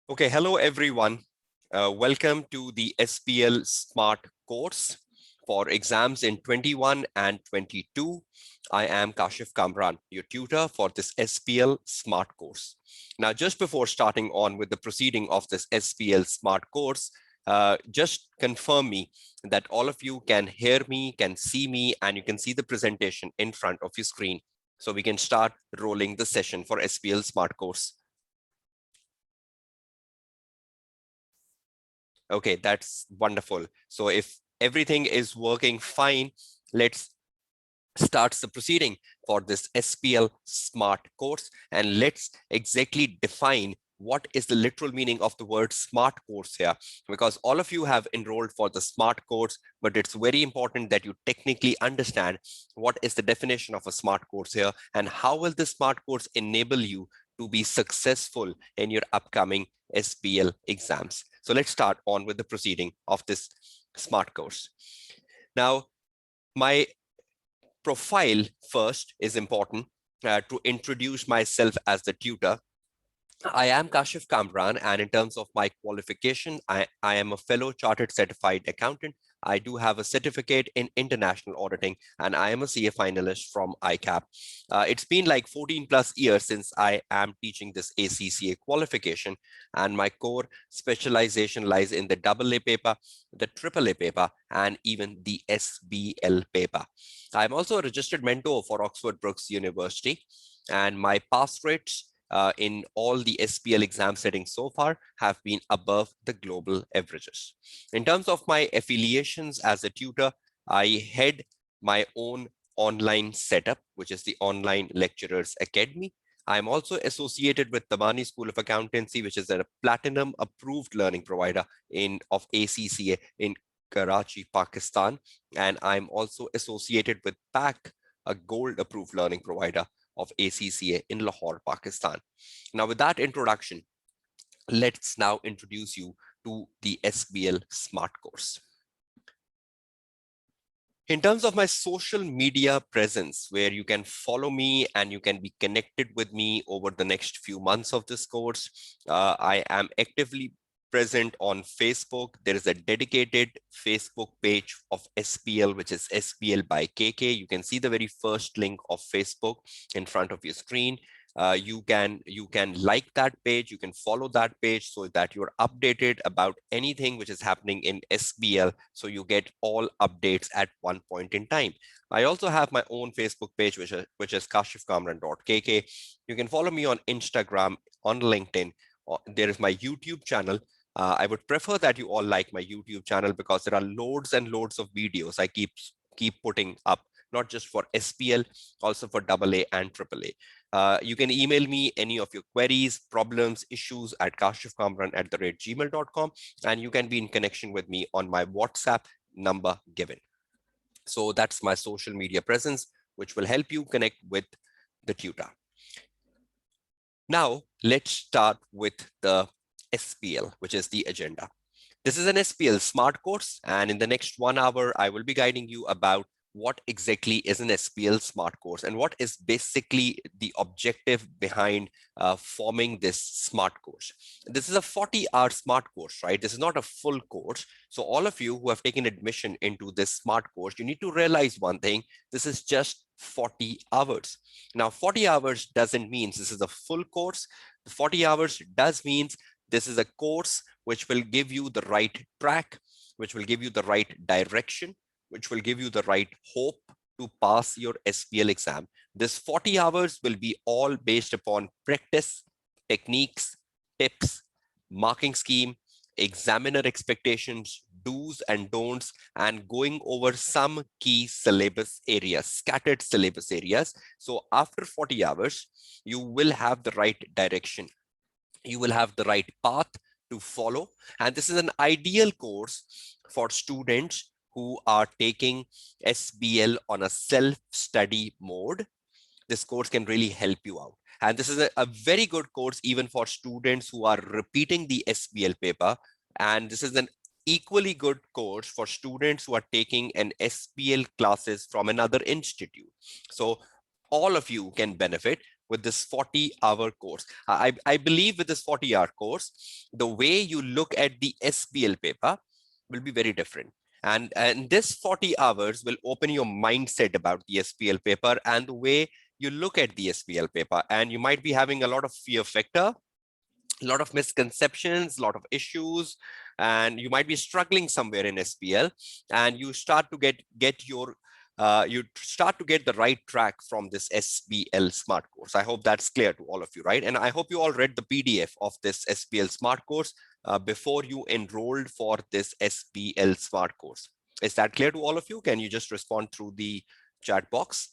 Okay, hello everyone. Welcome to the SBL Smart course for exams in 21 and 22. I am Kashif Kamran, your tutor for this SBL Smart course. Now, just before starting on with the proceeding of this SBL Smart course, just confirm me that all of you can hear me, can see me, and you can see the presentation in front of your screen. So we can start rolling the session for SBL Smart course. Okay, that's wonderful. So if everything is working fine, let's start the proceeding for this SBL Smart course, and let's exactly define what is the literal meaning of the word smart course here, because all of you have enrolled for the smart course, but it's very important that you technically understand what is the definition of a smart course here and how will this smart course enable you to be successful in your upcoming SBL exams. So let's start on with the proceeding of this smart course. Now, my profile first is important to introduce myself as the tutor. I am Kashif Kamran, and in terms of my qualification, I am a fellow chartered certified accountant. I do have a certificate in international auditing, and I am a CA finalist from ICAP. It's been like 14 plus years since I am teaching this ACCA qualification, and my core specialization lies in the AA paper, the AAA paper, and even the SBL paper. I'm also a registered mentor for Oxford Brookes University, and my pass rates in all the SBL exam settings so far have been above the global averages. In terms of my affiliations as a tutor, I head my own online setup, which is the Online Lecturers Academy. I'm also associated with Tabani School of Accountancy, which is a platinum approved learning provider of ACCA in Karachi, Pakistan. And I'm also associated with PAC, a gold approved learning provider of ACCA in Lahore, Pakistan. Now, with that introduction, let's now introduce you to the SBL Smart course. In terms of my social media presence, where you can follow me and you can be connected with me over the next few months of this course, I am actively present on Facebook. There is a dedicated Facebook page of SBL, which is SBL by KK. You can see the very first link of Facebook in front of your screen. You can like that page, you can follow that page so that you're updated about anything which is happening in SBL, so you get all updates at one point in time. I also have my own Facebook page, which is kashifkamran.kk. You can follow me on Instagram, on LinkedIn. There is my YouTube channel. I would prefer that you all like my YouTube channel because there are loads and loads of videos I keep putting up, not just for SBL, also for AA and AAA. You can email me any of your queries, problems, issues at kashifkamran@gmail.com, and you can be in connection with me on my WhatsApp number given. So that's my social media presence, which will help you connect with the tutor. Now, let's start with the SBL, which is the agenda. This is an SBL Smart course, and in the next 1 hour, I will be guiding you about what exactly is an SBL Smart course and what is basically the objective behind forming this Smart course. This is a 40-hour Smart course, right? This is not a full course. So all of you who have taken admission into this Smart course, you need to realize one thing: this is just 40 hours. Now, 40 hours doesn't mean this is a full course. The 40 hours does mean this is a course which will give you the right track, which will give you the right direction, which will give you the right hope to pass your SBL exam. This 40 hours will be all based upon practice, techniques, tips, marking scheme, examiner expectations, do's and don'ts, and going over some key syllabus areas, scattered syllabus areas. So after 40 hours, you will have the right direction. You will have the right path to follow. And this is an ideal course for students who are taking SBL on a self-study mode. This course can really help you out. And this is a very good course even for students who are repeating the SBL paper. And this is an equally good course for students who are taking an SBL classes from another institute. So all of you can benefit. with this 40-hour course. I believe with this 40-hour course, the way you look at the SBL paper will be very different. And this 40 hours will open your mindset about the SBL paper and the way you look at the SBL paper. And you might be having a lot of fear factor, a lot of misconceptions, a lot of issues, and you might be struggling somewhere in SBL, and you start to get your you start to get the right track from this SBL Smart course. I hope that's clear to all of you, right? And I hope you all read the PDF of this SBL Smart course before you enrolled for this SBL Smart course. Is that clear to all of you? Can you just respond through the chat box?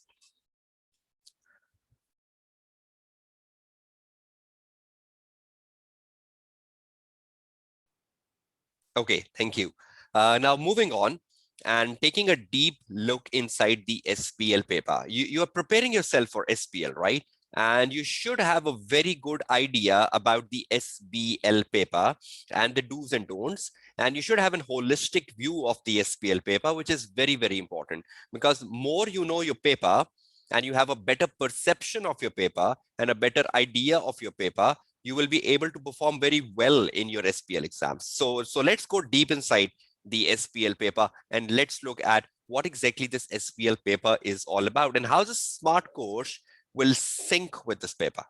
Okay, thank you. Now moving on and taking a deep look inside the SBL paper. You are preparing yourself for SBL, right? And you should have a very good idea about the SBL paper and the do's and don'ts. And you should have a holistic view of the SBL paper, which is very, very important, because more you know your paper and you have a better perception of your paper and a better idea of your paper, you will be able to perform very well in your SBL exams. So let's go deep inside the SBL paper and let's look at what exactly this SBL paper is all about and how the Smart course will sync with this paper.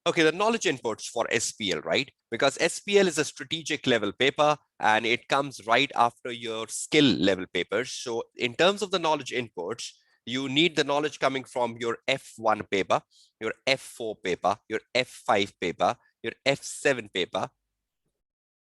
Okay, the knowledge inputs for SBL, right? Because SBL is a strategic level paper and it comes right after your skill level papers. So in terms of the knowledge inputs, you need the knowledge coming from your F1 paper, your F4 paper, your F5 paper, your F7 paper,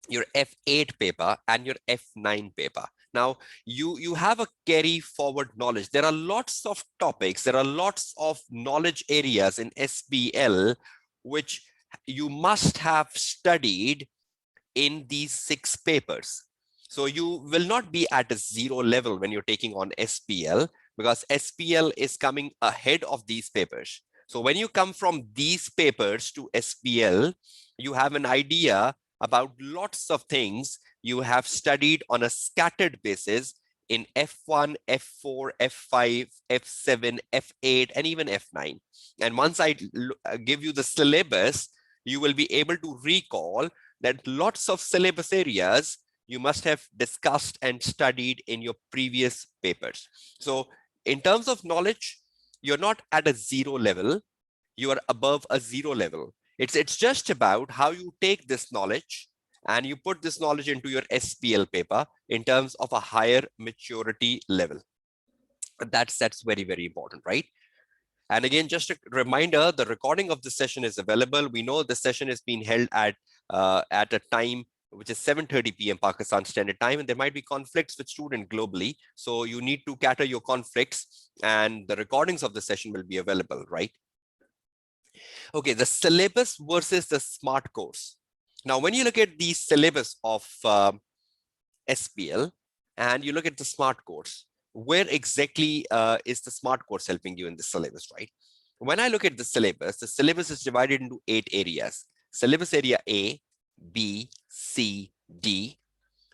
your F8 paper, and your F9 paper. Now, you have a carry forward knowledge. There are lots of topics, there are lots of knowledge areas in SBL which you must have studied in these 6 papers. So you will not be at a 0 level when you're taking on SBL, because SBL is coming ahead of these papers. So when you come from these papers to SBL, you have an idea about lots of things you have studied on a scattered basis in F1, F4, F5, F7, F8, and even F9. And once I give you the syllabus, you will be able to recall that lots of syllabus areas you must have discussed and studied in your previous papers. So in terms of knowledge, you're not at a 0 level, you are above a 0 level. It's just about how you take this knowledge and you put this knowledge into your SBL paper in terms of a higher maturity level. That's very, very important, right? And again, just a reminder, the recording of the session is available. We know the session is being held at a time which is 7:30 p.m. Pakistan Standard Time, and there might be conflicts with students globally. So you need to cater your conflicts, and the recordings of the session will be available, right? Okay, the syllabus versus the Smart course. Now, when you look at the syllabus of SBL and you look at the Smart course, where exactly is the Smart course helping you in the syllabus, right? When I look at the syllabus is divided into 8 areas. Syllabus area A, B, C, D.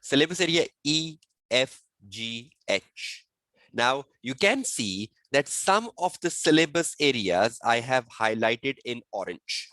Syllabus area E, F, G, H. Now, you can see that some of the syllabus areas I have highlighted in orange.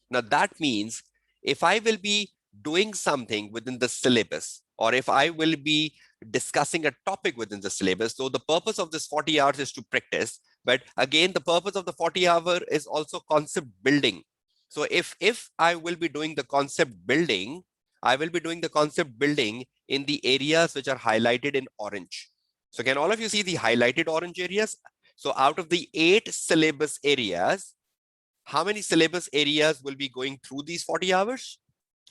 Now, that means if I will be doing something within the syllabus, or if I will be discussing a topic within the syllabus, so the purpose of this 40 hours is to practice, but again, the purpose of the 40 hour is also concept building. So if I will be doing the concept building, I will be doing the concept building in the areas which are highlighted in orange. So can all of you see the highlighted orange areas? So out of the 8 syllabus areas, how many syllabus areas will be going through these 40 hours?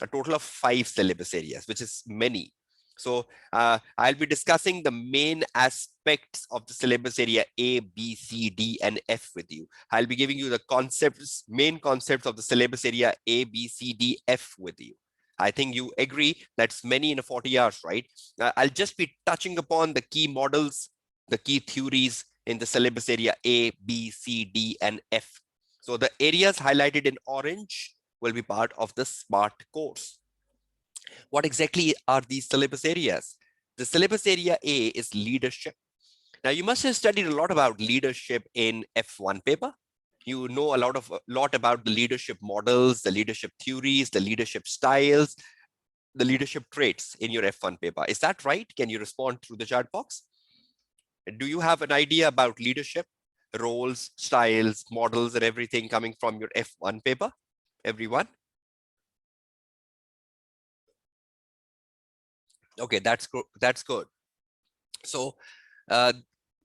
A total of 5 syllabus areas, which is many. So I'll be discussing the main aspects of the syllabus area A, B, C, D, and F with you. I'll be giving you the concepts, main concepts of the syllabus area A, B, C, D, F with you. I think you agree that's many in a 40 hours, right? I'll just be touching upon the key models, the key theories in the syllabus area A, B, C, D, and F. So the areas highlighted in orange will be part of the Smart course. What exactly are these syllabus areas? The syllabus area A is leadership. Now, you must have studied a lot about leadership in F1 paper. You know a lot about the leadership models, the leadership theories, the leadership styles, the leadership traits in your F1 paper. Is that right? Can you respond through the chat box? Do you have an idea about leadership, roles, styles, models, and everything coming from your F1 paper? Everyone? Okay, that's good. So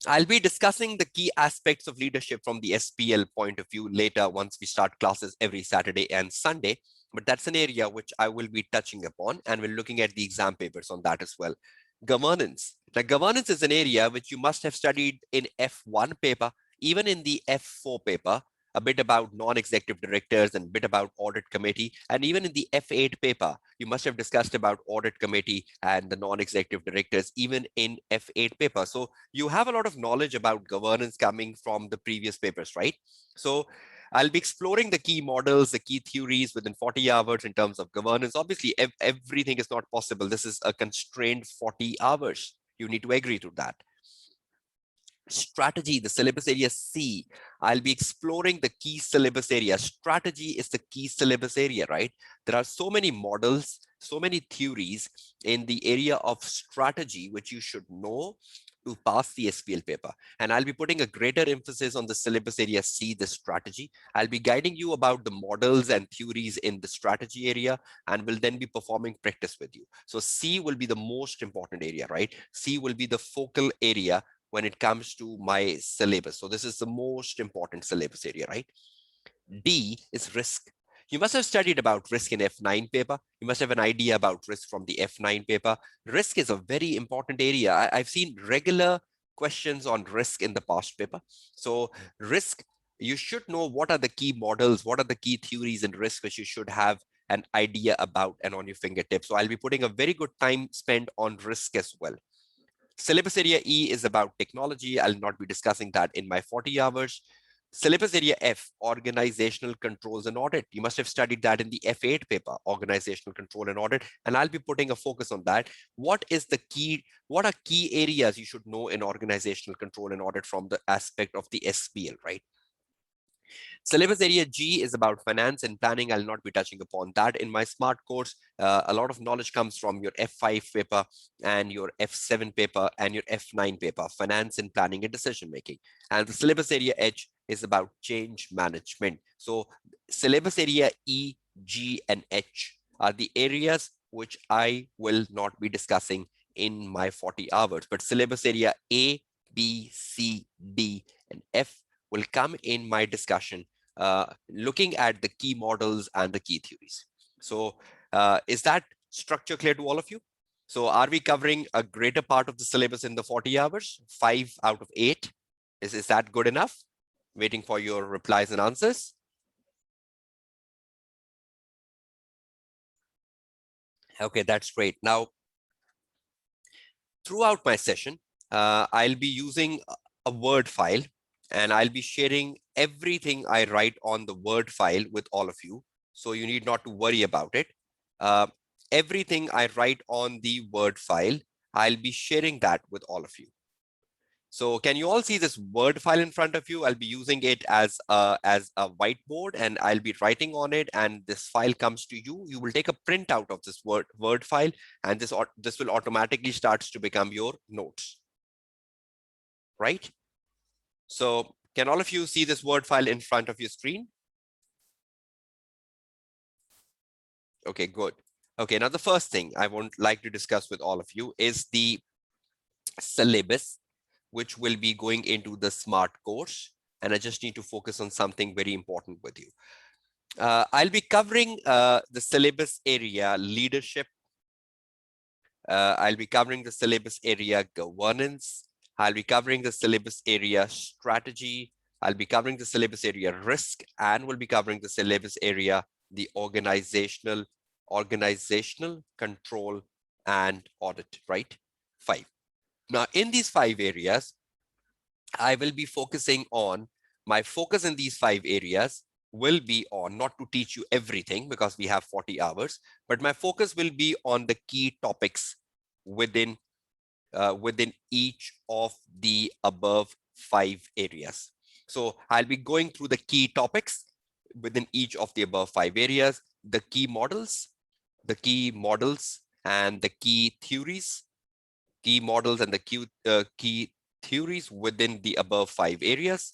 I'll be discussing the key aspects of leadership from the SBL point of view later once we start classes every Saturday and Sunday. But that's an area which I will be touching upon, and we're looking at the exam papers on that as well. Governance. Now, governance is an area which you must have studied in F1 paper, even in the F4 paper, a bit about non-executive directors and a bit about audit committee. And even in the F8 paper, you must have discussed about audit committee and the non-executive directors, even in F8 paper. So you have a lot of knowledge about governance coming from the previous papers, right? So I'll be exploring the key models, the key theories within 40 hours in terms of governance. Obviously, everything is not possible. This is a constrained 40 hours. You need to agree to that. Strategy, the syllabus area C. I'll be exploring the key syllabus area. Strategy is the key syllabus area, right? There are so many models, so many theories in the area of strategy, which you should know to pass the SBL paper. And I'll be putting a greater emphasis on the syllabus area C, the strategy. I'll be guiding you about the models and theories in the strategy area, and will then be performing practice with you. So C will be the most important area, right? C will be the focal area when it comes to my syllabus. So this is the most important syllabus area, right? D is risk. You must have studied about risk in F9 paper. You must have an idea about risk from the F9 paper. Risk is a very important area. I've seen regular questions on risk in the past paper. So risk, you should know what are the key models, what are the key theories in risk, which you should have an idea about and on your fingertips. So I'll be putting a very good time spent on risk as well. Syllabus area E is about technology. I'll not be discussing that in my 40 hours. Syllabus area F, organizational controls and audit. You must have studied that in the F8 paper, organizational control and audit, and I'll be putting a focus on that. What are key areas you should know in organizational control and audit from the aspect of the SBL, right? Syllabus area G is about finance and planning. I'll not be touching upon that in my SMART course. A lot of knowledge comes from your F5 paper and your F7 paper and your F9 paper, finance and planning and decision making. And the syllabus area H is about change management. So syllabus area E, G, and H are the areas which I will not be discussing in my 40 hours. But syllabus area A, B, C, D, and F will come in my discussion, looking at the key models and the key theories. So is that structure clear to all of you? So are we covering a greater part of the syllabus in the 40 hours? 5 out of 8? Is that good enough? Waiting for your replies and answers. Okay, that's great. Now, throughout my session, I'll be using a Word file, and I'll be sharing everything I write on the Word file with all of you. So you need not to worry about it. Everything I write on the Word file, I'll be sharing that with all of you. So can you all see this Word file in front of you? I'll be using it as a whiteboard, and I'll be writing on it, and this file comes to you. You will take a printout of this Word file, and this will automatically starts to become your notes, right? So can all of you see this Word file in front of your screen? Okay, good. Okay, now the first thing I would like to discuss with all of you is the syllabus, which will be going into the SMART course. And I just need to focus on something very important with you. I'll be covering the syllabus area leadership. I'll be covering the syllabus area governance. I'll be covering the syllabus area strategy. I'll be covering the syllabus area risk, and we'll be covering the syllabus area, the organizational control and audit, right? 5. Now, in these 5 areas, I will be focusing on, my focus in these 5 areas will be on, not to teach you everything because we have 40 hours, but my focus will be on the key topics within each of the above 5 areas. So I'll be going through the key topics within each of the above 5 areas, the key models, and the key theories, and the key theories within the above 5 areas,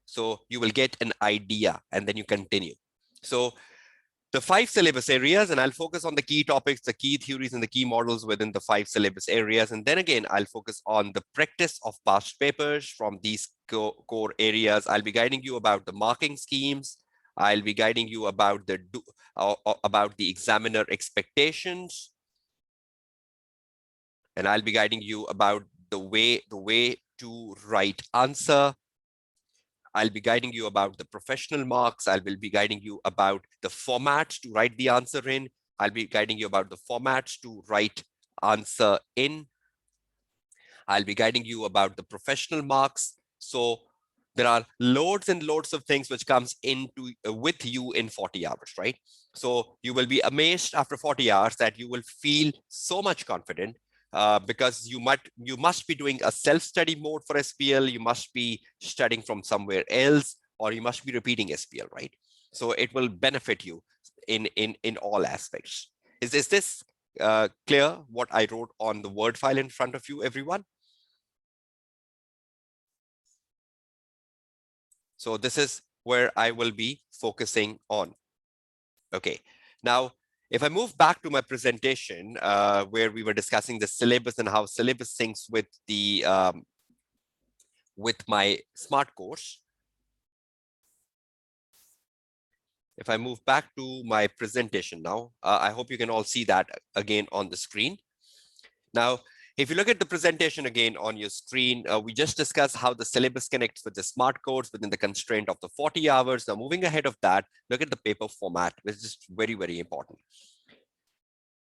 So you will get an idea and then you continue. So the 5 syllabus areas, and I'll focus on the key topics, the key theories, and the key models within the 5 syllabus areas. And then again, I'll focus on the practice of past papers from these core areas. I'll be guiding you about the marking schemes. I'll be guiding you about the examiner expectations. And I'll be guiding you about the way to write answer. I'll be guiding you about the professional marks. I will be guiding you about the formats to write the answer in. I'll be guiding you about the formats to write answer in. I'll be guiding you about the professional marks. So there are loads and loads of things which comes into with you in 40 hours, right? So you will be amazed after 40 hours that you will feel so much confident because you must be doing a self-study mode for SBL. You must be studying from somewhere else, or you must be repeating SBL, right? So it will benefit you in all aspects. Is this clear what I wrote on the Word file in front of you, everyone? So this is where I will be focusing on. Okay, now if I move back to my presentation where we were discussing the syllabus and how syllabus syncs with the with my SMART course. If I move back to my presentation now, I hope you can all see that again on the screen. Now, if you look at the presentation again on your screen, we just discussed how the syllabus connects with the SMART course within the constraint of the 40 hours. Now, moving ahead of that, look at the paper format, which is very, very important.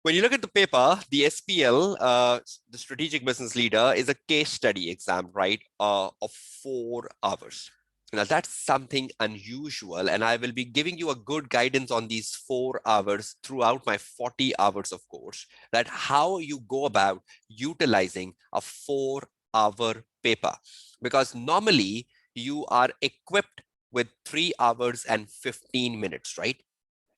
When you look at the paper, the SBL, the Strategic Business Leader, is a case study exam, right, of 4 hours. Now, that's something unusual, and I will be giving you a good guidance on these 4 hours throughout my 40 hours of course, that how you go about utilizing a 4-hour paper. Because normally you are equipped with 3 hours and 15 minutes, right?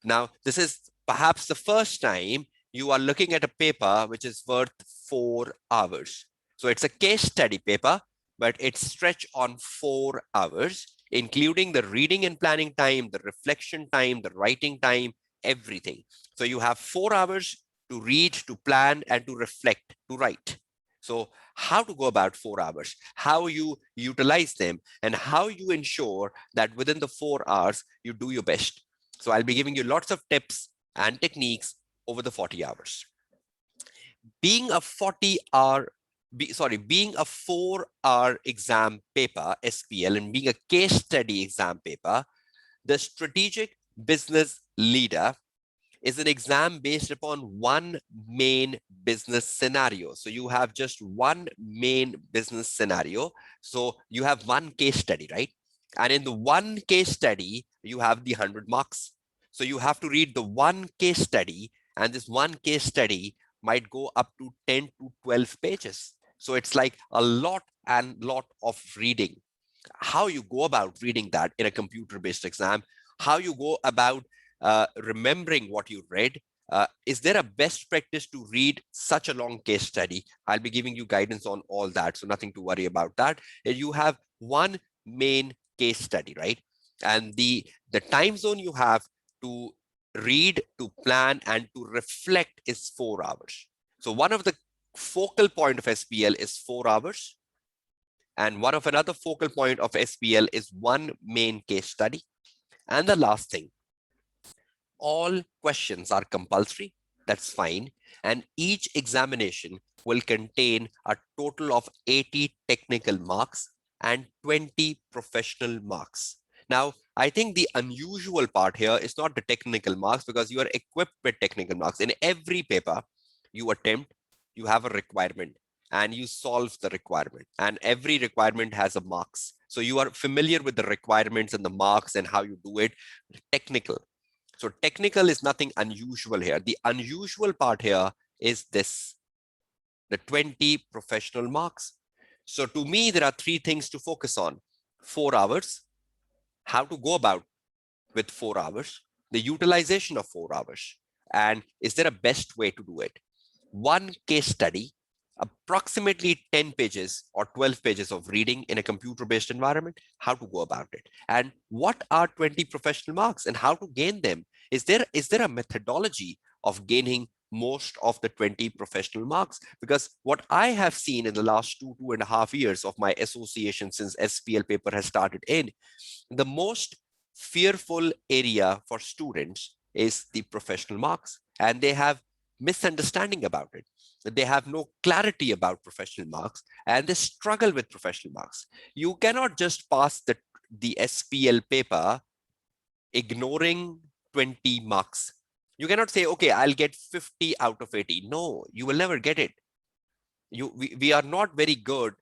Now, this is perhaps the first time you are looking at a paper which is worth 4 hours. So it's a case study paper, but it's stretched on 4 hours, including the reading and planning time, the reflection time, the writing time, everything. So you have 4 hours to read, to plan, and to reflect, to write. So how to go about 4 hours, how you utilize them, and how you ensure that within the 4 hours, you do your best. So I'll be giving you lots of tips and techniques over the 40 hours. Being a 4-hour exam paper, SBL, and being a case study exam paper, the Strategic Business Leader is an exam based upon one main business scenario. So you have just one main business scenario. So you have one case study, right? And in the one case study, you have the 100 marks. So you have to read the one case study, and this one case study might go up to 10 to 12 pages. So it's like a lot of reading. How you go about reading that in a computer-based exam, how you go about remembering what you read. Is there a best practice to read such a long case study? I'll be giving you guidance on all that, so nothing to worry about that. You have one main case study, right? And the time zone you have to read, to plan, and to reflect is 4 hours. So one of the focal point of SBL is 4 hours. And one of another focal point of SBL is one main case study. And the last thing, all questions are compulsory. That's fine. And each examination will contain a total of 80 technical marks and 20 professional marks. Now, I think the unusual part here is not the technical marks, because you are equipped with technical marks. In every paper you attempt, you have a requirement and you solve the requirement, and every requirement has a marks. So you are familiar with the requirements and the marks and how you do it. Technical. So technical is nothing unusual here. The unusual part here is this, the 20 professional marks. So to me, there are three things to focus on: 4 hours, how to go about with 4 hours, the utilization of 4 hours, and is there a best way to do it? One case study, approximately 10 pages or 12 pages of reading in a computer-based environment, how to go about it, and what are 20 professional marks and how to gain them. Is there a methodology of gaining most of the 20 professional marks? Because what I have seen in the last 2.5 years of my association since SPL paper has started in, the most fearful area for students is the professional marks, and they have misunderstanding about it. They have no clarity about professional marks, and they struggle with professional marks. You cannot just pass the SPL paper ignoring 20 marks. You cannot say, okay, I'll get 50 out of 80. No, you will never get it. We are not very good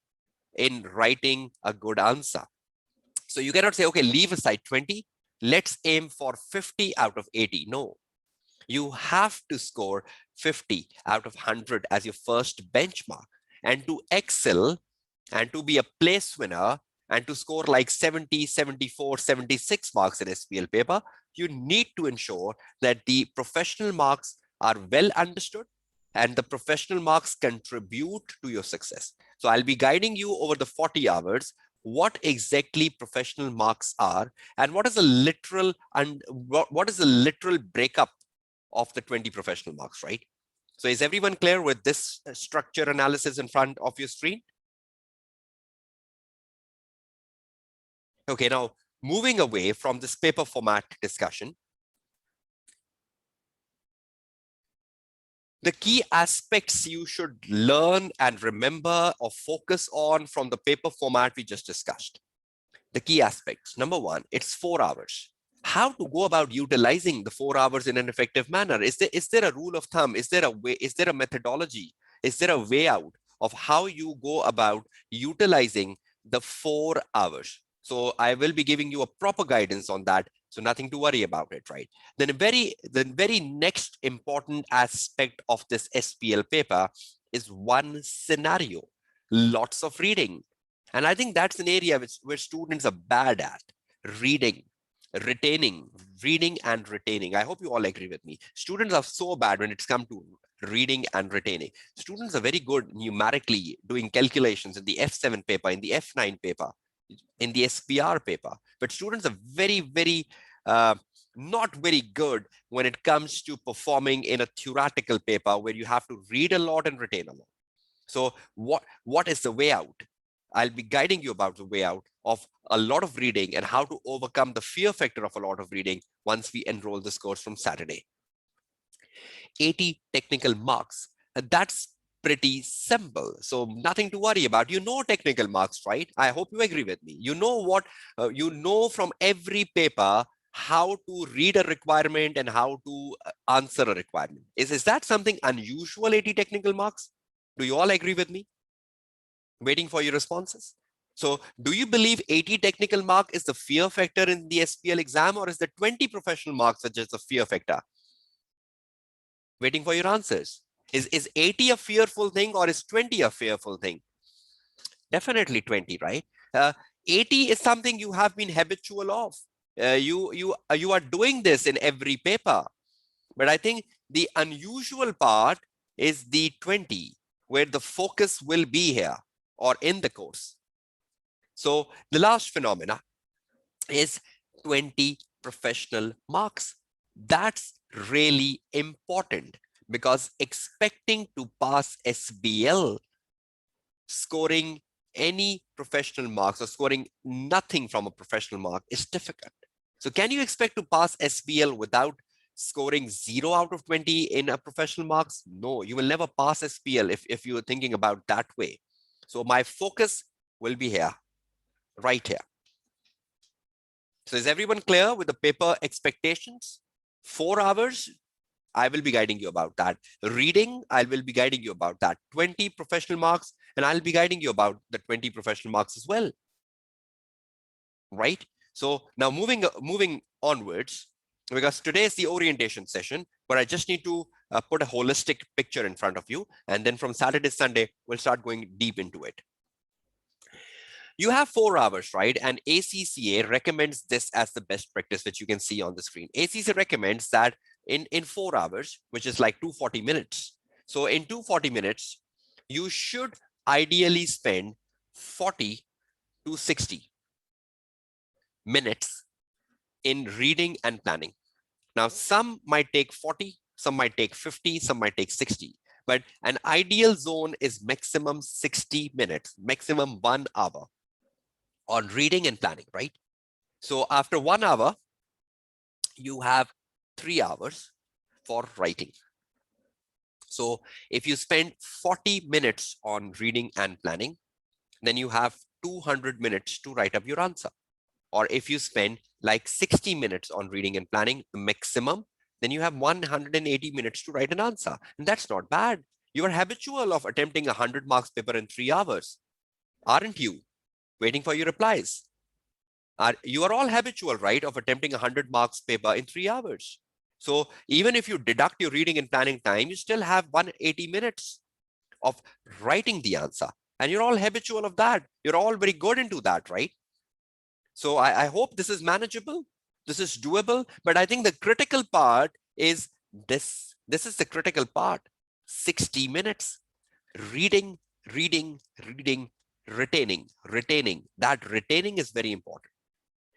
in writing a good answer. So you cannot say, okay, leave aside 20, let's aim for 50 out of 80. No, you have to score 50 out of 100 as your first benchmark. And to excel and to be a place winner and to score like 70, 74, 76 marks in SPL paper, you need to ensure that the professional marks are well understood and the professional marks contribute to your success. So I'll be guiding you over the 40 hours what exactly professional marks are and what is the literal breakup of the 20 professional marks, right? So is everyone clear with this structure analysis in front of your screen? Okay, now moving away from this paper format discussion, the key aspects you should learn and remember or focus on from the paper format we just discussed. The key aspects: number one, it's 4 hours. How to go about utilizing the 4 hours in an effective manner? Is there a rule of thumb? Is there a way? Is there a methodology? Is there a way out of how you go about utilizing the 4 hours? So I will be giving you a proper guidance on that. So nothing to worry about it, right? Then the very next important aspect of this SPL paper is one scenario, lots of reading. And I think that's an area where students are bad at: reading, retaining, reading and retaining. I hope you all agree with me. Students are so bad when it's come to reading and retaining. Students are very good numerically doing calculations in the F7 paper, in the F9 paper, in the SPR paper, but students are very not very good when it comes to performing in a theoretical paper where you have to read a lot and retain a lot. So what is the way out? I'll be guiding you about the way out of a lot of reading and how to overcome the fear factor of a lot of reading once we enroll this course from Saturday. 80 technical marks. That's pretty simple. So nothing to worry about. You know technical marks, right? I hope you agree with me. You know what, you know from every paper how to read a requirement and how to answer a requirement. Is that something unusual, 80 technical marks? Do you all agree with me? Waiting for your responses. So do you believe 80 technical mark is the fear factor in the SPL exam, or is the 20 professional marks such as the fear factor? Waiting for your answers. Is 80 a fearful thing or is 20 a fearful thing? Definitely 20, right? 80 is something you have been habitual of. You are doing this in every paper. But I think the unusual part is the 20, where the focus will be here or in the course. So the last phenomena is 20 professional marks. That's really important because expecting to pass SBL, scoring any professional marks or scoring nothing from a professional mark is difficult. So can you expect to pass SBL without scoring 0 out of 20 in a professional marks? No, you will never pass SBL if you're thinking about that way. So my focus will be here, right here. So is everyone clear with the paper expectations? 4 hours, I will be guiding you about that. Reading, I will be guiding you about that. 20 professional marks, and I'll be guiding you about the 20 professional marks as well. Right? So now moving onwards, because today is the orientation session, but I just need to put a holistic picture in front of you. And then from Saturday, Sunday, we'll start going deep into it. You have 4 hours, right? And ACCA recommends this as the best practice, which you can see on the screen. ACCA recommends that in 4 hours, which is like 240 minutes. So in 240 minutes, you should ideally spend 40 to 60 minutes in reading and planning. Now, some might take 40, some might take 50, some might take 60. But an ideal zone is maximum 60 minutes, maximum 1 hour on reading and planning, right? So after 1 hour, you have 3 hours for writing. So if you spend 40 minutes on reading and planning, then you have 200 minutes to write up your answer. Or if you spend like 60 minutes on reading and planning, the maximum, then you have 180 minutes to write an answer. And that's not bad. You are habitual of attempting a 100 marks paper in 3 hours, aren't you? Waiting for your replies. You are all habitual, right, of attempting a 100 marks paper in 3 hours. So even if you deduct your reading and planning time, you still have 180 minutes of writing the answer. And you're all habitual of that. You're all very good into that, right? So I hope this is manageable. This is doable. But I think the critical part is this. This is the critical part. 60 minutes. Reading, reading, reading, retaining. That retaining is very important.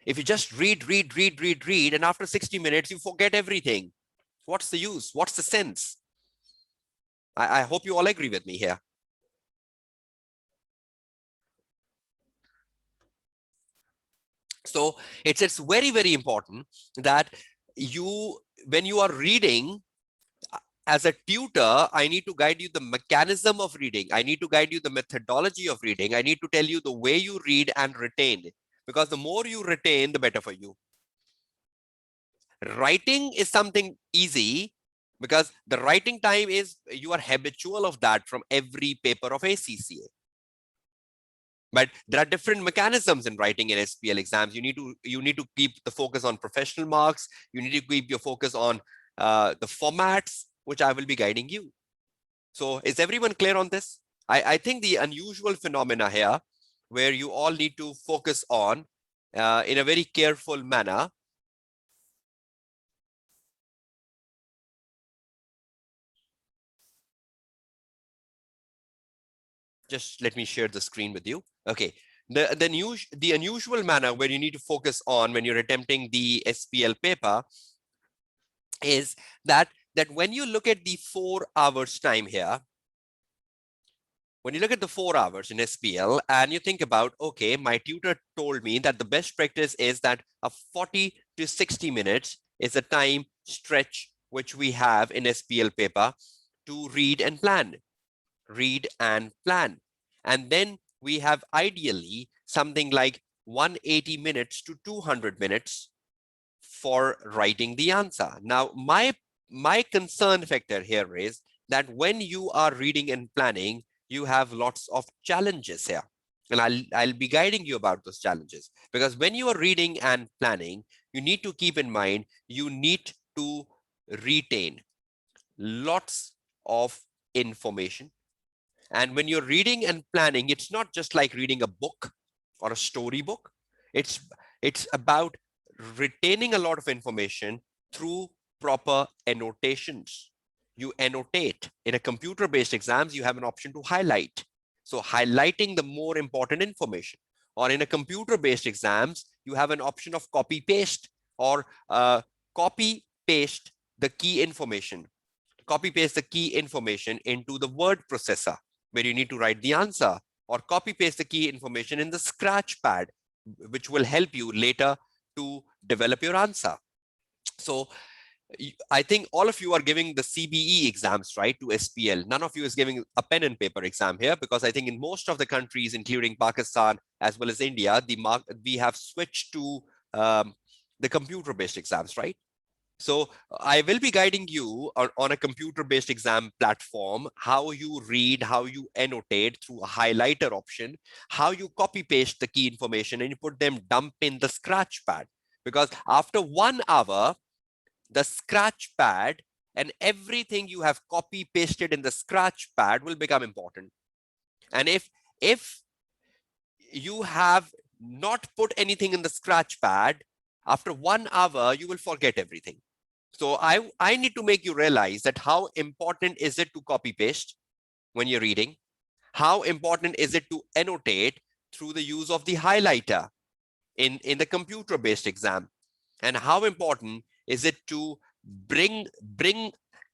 If you just read, and after 60 minutes, you forget everything. What's the use? What's the sense? I hope you all agree with me here. So it's very, very important that when you are reading, as a tutor, I need to guide you the mechanism of reading. I need to guide you the methodology of reading. I need to tell you the way you read and retain. Because the more you retain, the better for you. Writing is something easy because the writing time is, you are habitual of that from every paper of ACCA. But there are different mechanisms in writing in SBL exams. You need to keep the focus on professional marks. You need to keep your focus on the formats, which I will be guiding you. So is everyone clear on this? I think the unusual phenomena here, where you all need to focus on in a very careful manner. Just let me share the screen with you. Okay. The unusual manner where you need to focus on when you're attempting the SBL paper is that when you look at the 4 hours time here, when you look at the 4 hours in SBL and you think about, okay, my tutor told me that the best practice is that a 40 to 60 minutes is a time stretch which we have in SBL paper to read and plan. And then we have ideally something like 180 minutes to 200 minutes for writing the answer. Now, my concern factor here is that when you are reading and planning, you have lots of challenges here. And I'll be guiding you about those challenges, because when you are reading and planning, you need to keep in mind, you need to retain lots of information. And when you're reading and planning, it's not just like reading a book or a storybook. It's about retaining a lot of information through proper annotations. You annotate. In a computer-based exams, you have an option to highlight. So highlighting the more important information. Or in a computer-based exams, you have an option of copy-paste or copy-paste the key information. Copy-paste the key information into the word processor where you need to write the answer, or copy-paste the key information in the scratch pad, which will help you later to develop your answer. So I think all of you are giving the CBE exams, right, to SPL. None of you is giving a pen and paper exam here, because I think in most of the countries, including Pakistan as well as India, we have switched to the computer-based exams, right? So I will be guiding you on a computer-based exam platform, how you read, how you annotate through a highlighter option, how you copy-paste the key information and you put them dump in the scratch pad. Because after 1 hour, the scratch pad and everything you have copy-pasted in the scratch pad will become important. And if you have not put anything in the scratch pad, after 1 hour, you will forget everything. So I need to make you realize that how important is it to copy paste when you're reading? How important is it to annotate through the use of the highlighter in the computer-based exam? And how important is it to bring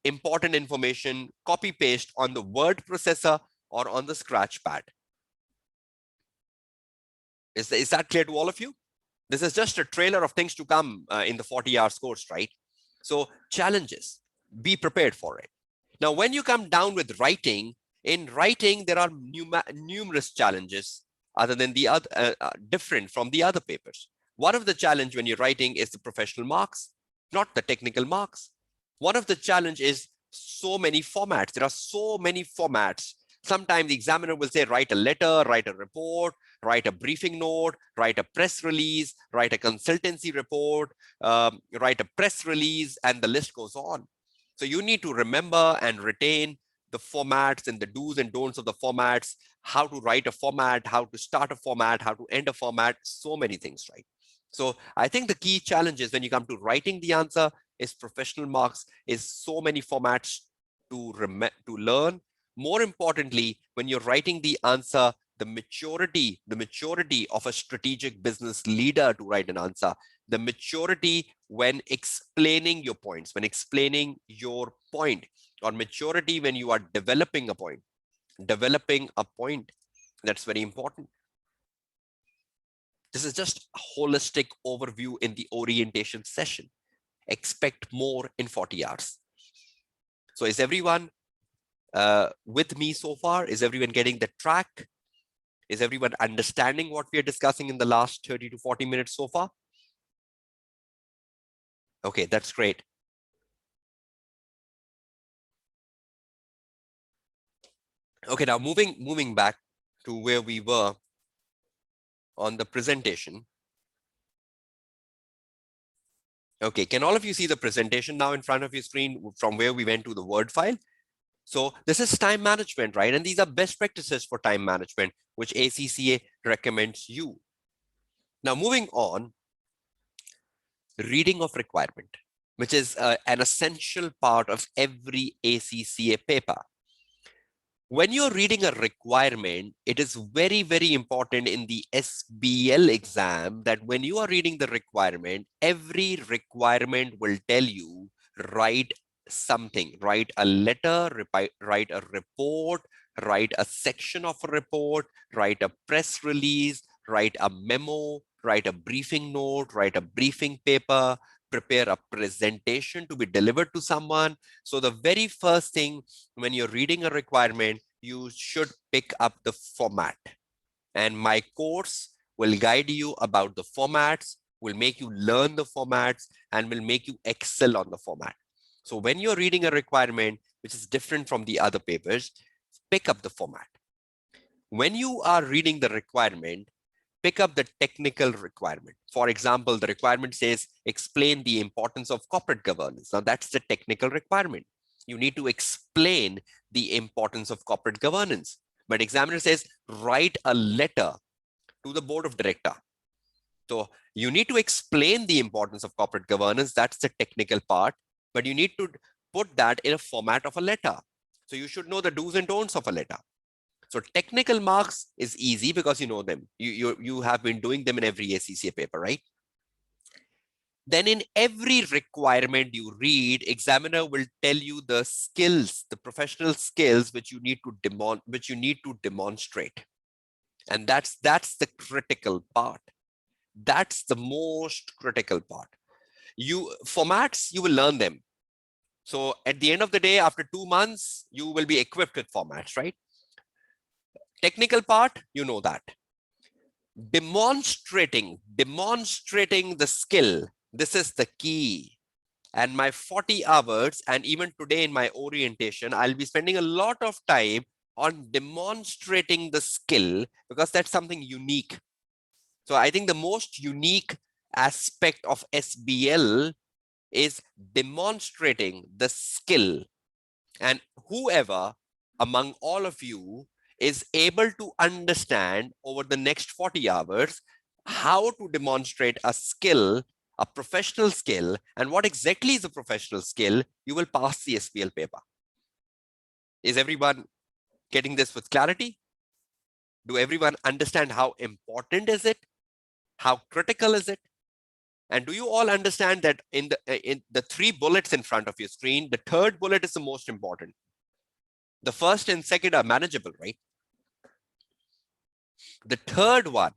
important information, copy paste on the word processor or on the scratch pad? Is that clear to all of you? This is just a trailer of things to come in the 40 hours course, right? So challenges, be prepared for it. Now, when you come down with writing, in writing, there are numerous challenges other than the other, different from the other papers. One of the challenge when you're writing is the professional marks, not the technical marks. One of the challenge is so many formats. There are so many formats. Sometimes the examiner will say, write a letter, write a report, write a briefing note, write a press release, write a consultancy report, write a press release, and the list goes on. So you need to remember and retain the formats and the do's and don'ts of the formats, how to write a format, how to start a format, how to end a format, so many things, right? So I think the key challenge is when you come to writing the answer is professional marks, is so many formats to learn. More importantly, when you're writing the answer, the maturity of a strategic business leader to write an answer, the maturity when explaining your points, when explaining your point, or maturity when you are developing a point, that's very important. This is just a holistic overview in the orientation session. Expect more in 40 hours. So is everyone with me so far? Is everyone getting the track? Is everyone understanding what we are discussing in the last 30 to 40 minutes so far? Okay, that's great. Okay, now moving back to where we were on the presentation. Okay, can all of you see the presentation now in front of your screen from where we went to the Word file? So this is time management, right? And these are best practices for time management, which ACCA recommends you. Now, moving on, reading of requirement, which is an essential part of every ACCA paper. When you're reading a requirement, it is very, very important in the SBL exam that when you are reading the requirement, every requirement will tell you, write something, write a letter, write a report, write a section of a report, write a press release, write a memo, write a briefing note, write a briefing paper, prepare a presentation to be delivered to someone. So the very first thing when you're reading a requirement, you should pick up the format. And my course will guide you about the formats, will make you learn the formats, and will make you excel on the format. So when you're reading a requirement, which is different from the other papers, pick up the format. When you are reading the requirement, pick up the technical requirement. For example, the requirement says, explain the importance of corporate governance. Now that's the technical requirement. You need to explain the importance of corporate governance. But examiner says, write a letter to the board of director. So you need to explain the importance of corporate governance. That's the technical part, but you need to put that in a format of a letter. So you should know the do's and don'ts of a letter. So technical marks is easy because you know them. You have been doing them in every ACCA paper, right? Then in every requirement you read, examiner will tell you the skills, the professional skills which you need to demonstrate. And that's the critical part. That's the most critical part. Formats, you will learn them. So at the end of the day, after 2 months, you will be equipped with formats, right? Technical part, you know that. Demonstrating the skill, this is the key. And my 40 hours, and even today in my orientation, I'll be spending a lot of time on demonstrating the skill because that's something unique. So I think the most unique aspect of SBL is demonstrating the skill. And whoever among all of you is able to understand over the next 40 hours how to demonstrate a skill, a professional skill, and what exactly is a professional skill, you will pass the SBL paper. Is everyone getting this with clarity? Do everyone understand how important is it? How critical is it? And do you all understand that in the 3 bullets in front of your screen, the third bullet is the most important. The first and second are manageable, right? The third one,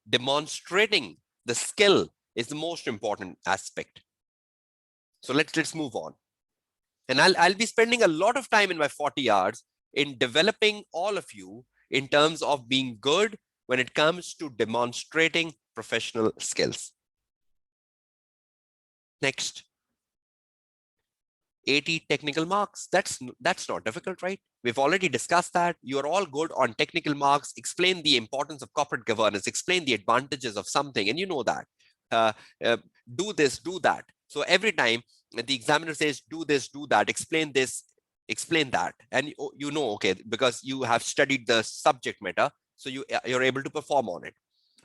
demonstrating the skill, is the most important aspect. So let's move on. And I'll be spending a lot of time in my 40 hours in developing all of you in terms of being good when it comes to demonstrating professional skills. Next, 80 technical marks. That's not difficult, right? We've already discussed that. You're all good on technical marks. Explain the importance of corporate governance, explain the advantages of something, and you know that. Do this, do that. So every time the examiner says, do this, do that, explain this, explain that. And you know, okay, because you have studied the subject matter, so you're able to perform on it.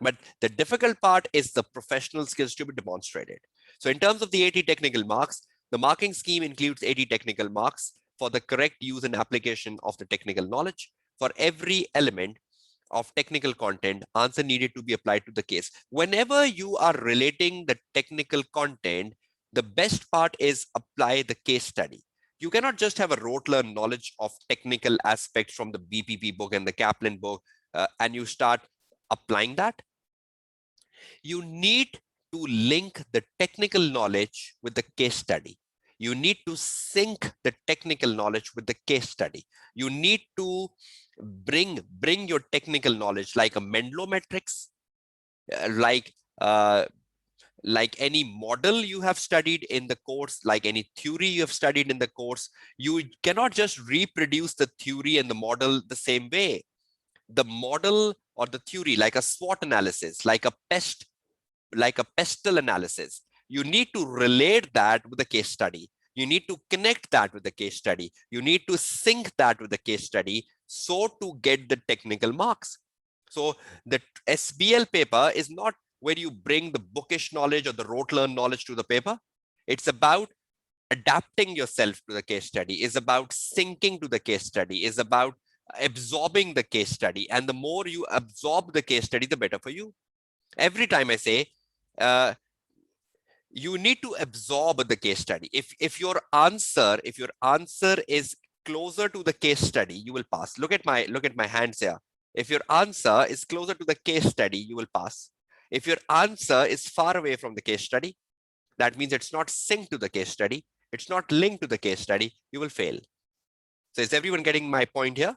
But the difficult part is the professional skills to be demonstrated. So in terms of the 80 technical marks, the marking scheme includes 80 technical marks for the correct use and application of the technical knowledge. For every element of technical content, answer needed to be applied to the case. Whenever you are relating the technical content, the best part is apply the case study. You cannot just have a rote learn knowledge of technical aspects from the BPP book and the Kaplan book, and you start applying that. You need to link the technical knowledge with the case study. You need to sync the technical knowledge with the case study. You need to bring your technical knowledge like a Menlo matrix, like any model you have studied in the course, like any theory you have studied in the course. You cannot just reproduce the theory and the model the same way. The model or the theory, like a SWOT analysis, like a pestle analysis, you need to relate that with the case study. You need to connect that with the case study. You need to sync that with the case study so to get the technical marks. So the SBL paper is not where you bring the bookish knowledge or the rote learn knowledge to the paper. It's about adapting yourself to the case study, is about syncing to the case study, is about absorbing the case study. And the more you absorb the case study, the better for you. Every time I say, you need to absorb the case study. If your answer is closer to the case study, you will pass. Look at my hands here. If your answer is closer to the case study, you will pass. If your answer is far away from the case study, that means it's not synced to the case study, it's not linked to the case study, you will fail. So is everyone getting my point here?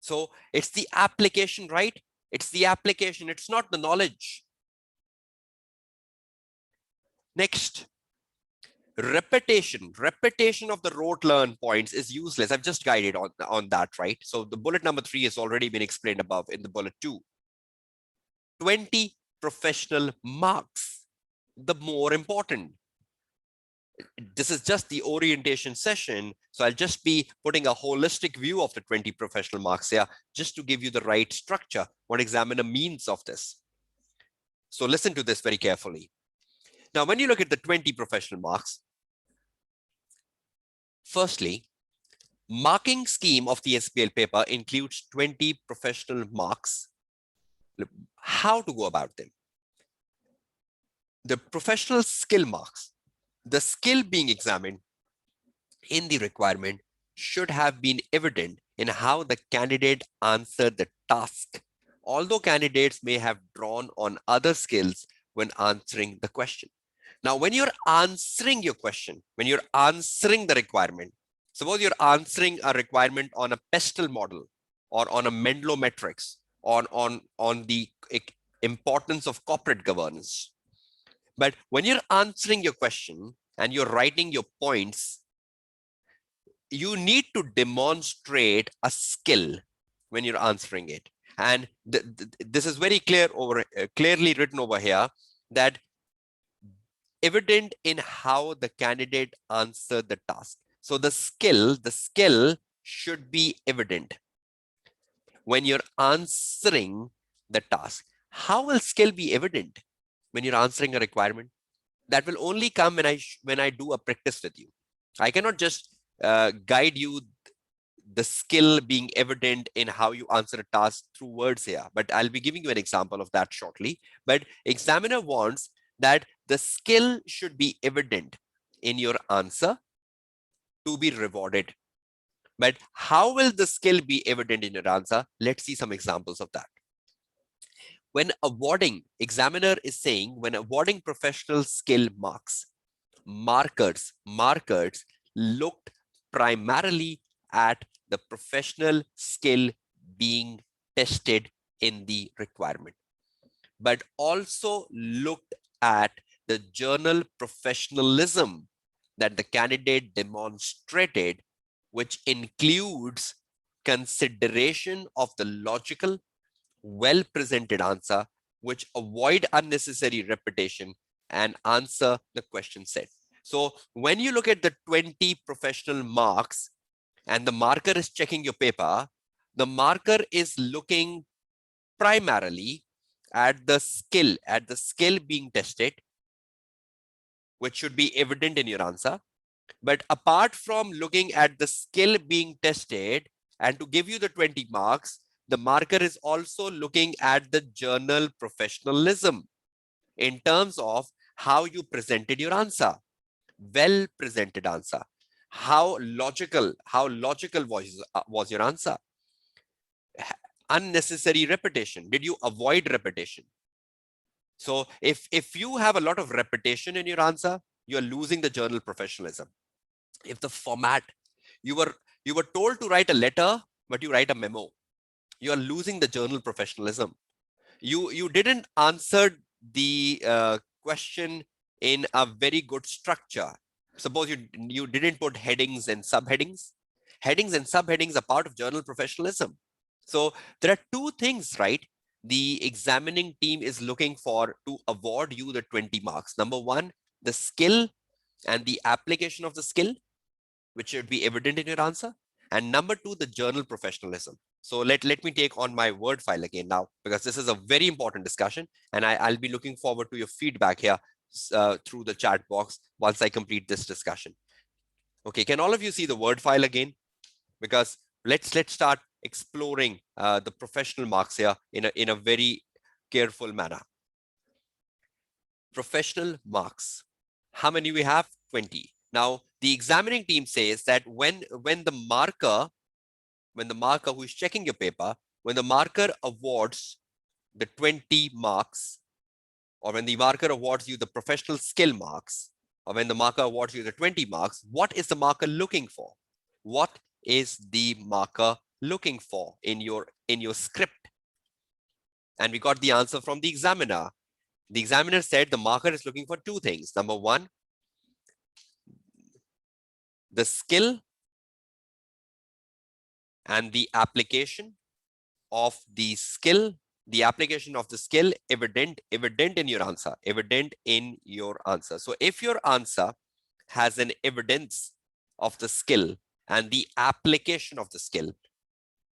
So it's the application, right? It's the application, it's not the knowledge. Next, repetition of the rote learn points is useless. I've just guided on that, right? So the bullet number 3 has already been explained above in the bullet 2. 20 professional marks, the more important. This is just the orientation session, so I'll just be putting a holistic view of the 20 professional marks here, just to give you the right structure, what examiner means of this. So listen to this very carefully. Now, when you look at the 20 professional marks, firstly, marking scheme of the SBL paper includes 20 professional marks. How to go about them? The professional skill marks, the skill being examined in the requirement should have been evident in how the candidate answered the task, although candidates may have drawn on other skills when answering the question. Now, when you're answering your question, when you're answering the requirement, suppose you're answering a requirement on a pestle model or on a Menlo matrix, on the importance of corporate governance. But when you're answering your question and you're writing your points, you need to demonstrate a skill when you're answering it. And this is very clearly written over here, that evident in how the candidate answered the task. So the skill should be evident when you're answering the task. How will skill be evident when you're answering a requirement? That will only come when I do a practice with you. I cannot just guide you the skill being evident in how you answer a task through words here, but I'll be giving you an example of that shortly. But examiner wants that the skill should be evident in your answer to be rewarded. But how will the skill be evident in your answer? Let's see some examples of that. When awarding, examiner is saying, when awarding professional skill markers looked primarily at the professional skill being tested in the requirement, but also looked at the journal professionalism that the candidate demonstrated, which includes consideration of the logical, well-presented answer, which avoid unnecessary repetition and answer the question set. So when you look at the 20 professional marks and the marker is checking your paper, the marker is looking primarily at the skill being tested, which should be evident in your answer. But apart from looking at the skill being tested and to give you the 20 marks, the marker is also looking at the journal professionalism in terms of how you presented your answer, well presented answer, how logical was your answer, unnecessary repetition, did you avoid repetition? So if you have a lot of repetition in your answer, you're losing the journal professionalism. If the format, you were told to write a letter, but you write a memo, you are losing the journal professionalism. You didn't answer the question in a very good structure. Suppose you didn't put headings and subheadings. Headings and subheadings are part of journal professionalism. So there are two things, right? The examining team is looking for to award you the 20 marks. Number one, the skill and the application of the skill, which should be evident in your answer. And number two, the journal professionalism. So let me take on my word file again now, because this is a very important discussion, and I'll be looking forward to your feedback here through the chat box once I complete this discussion. Okay, can all of you see the word file again? Because let's start exploring the professional marks here in a very careful manner. Professional marks. How many we have? 20. Now, the examining team says that when the marker who is checking your paper, when the marker awards the 20 marks, or when the marker awards you the professional skill marks, or when the marker awards you the 20 marks, what is the marker looking for? What is the marker looking for in your script? And we got the answer from the examiner. The examiner said the marker is looking for two things. Number one, the skill and the application of the skill, evident in your answer, So if your answer has an evidence of the skill and the application of the skill,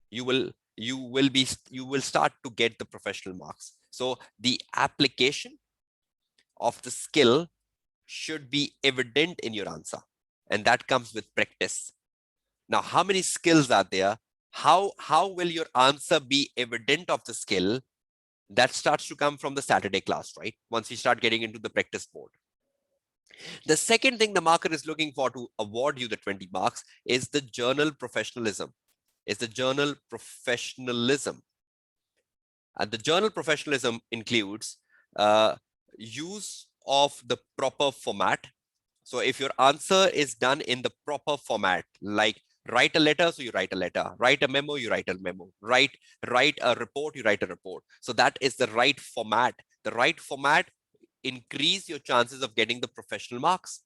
you will start to get the professional marks. So the application of the skill should be evident in your answer, and that comes with practice. Now, how many skills are there? How will your answer be evident of the skill? That starts to come from the Saturday class, right? Once you start getting into the practice board. The second thing the marker is looking for to award you the 20 marks is the journal professionalism. And the journal professionalism includes use of the proper format. So if your answer is done in the proper format, like write a letter, so you write a letter, write a memo, you write a memo, write a report, you write a report. So that is the right format. The right format increase your chances of getting the professional marks.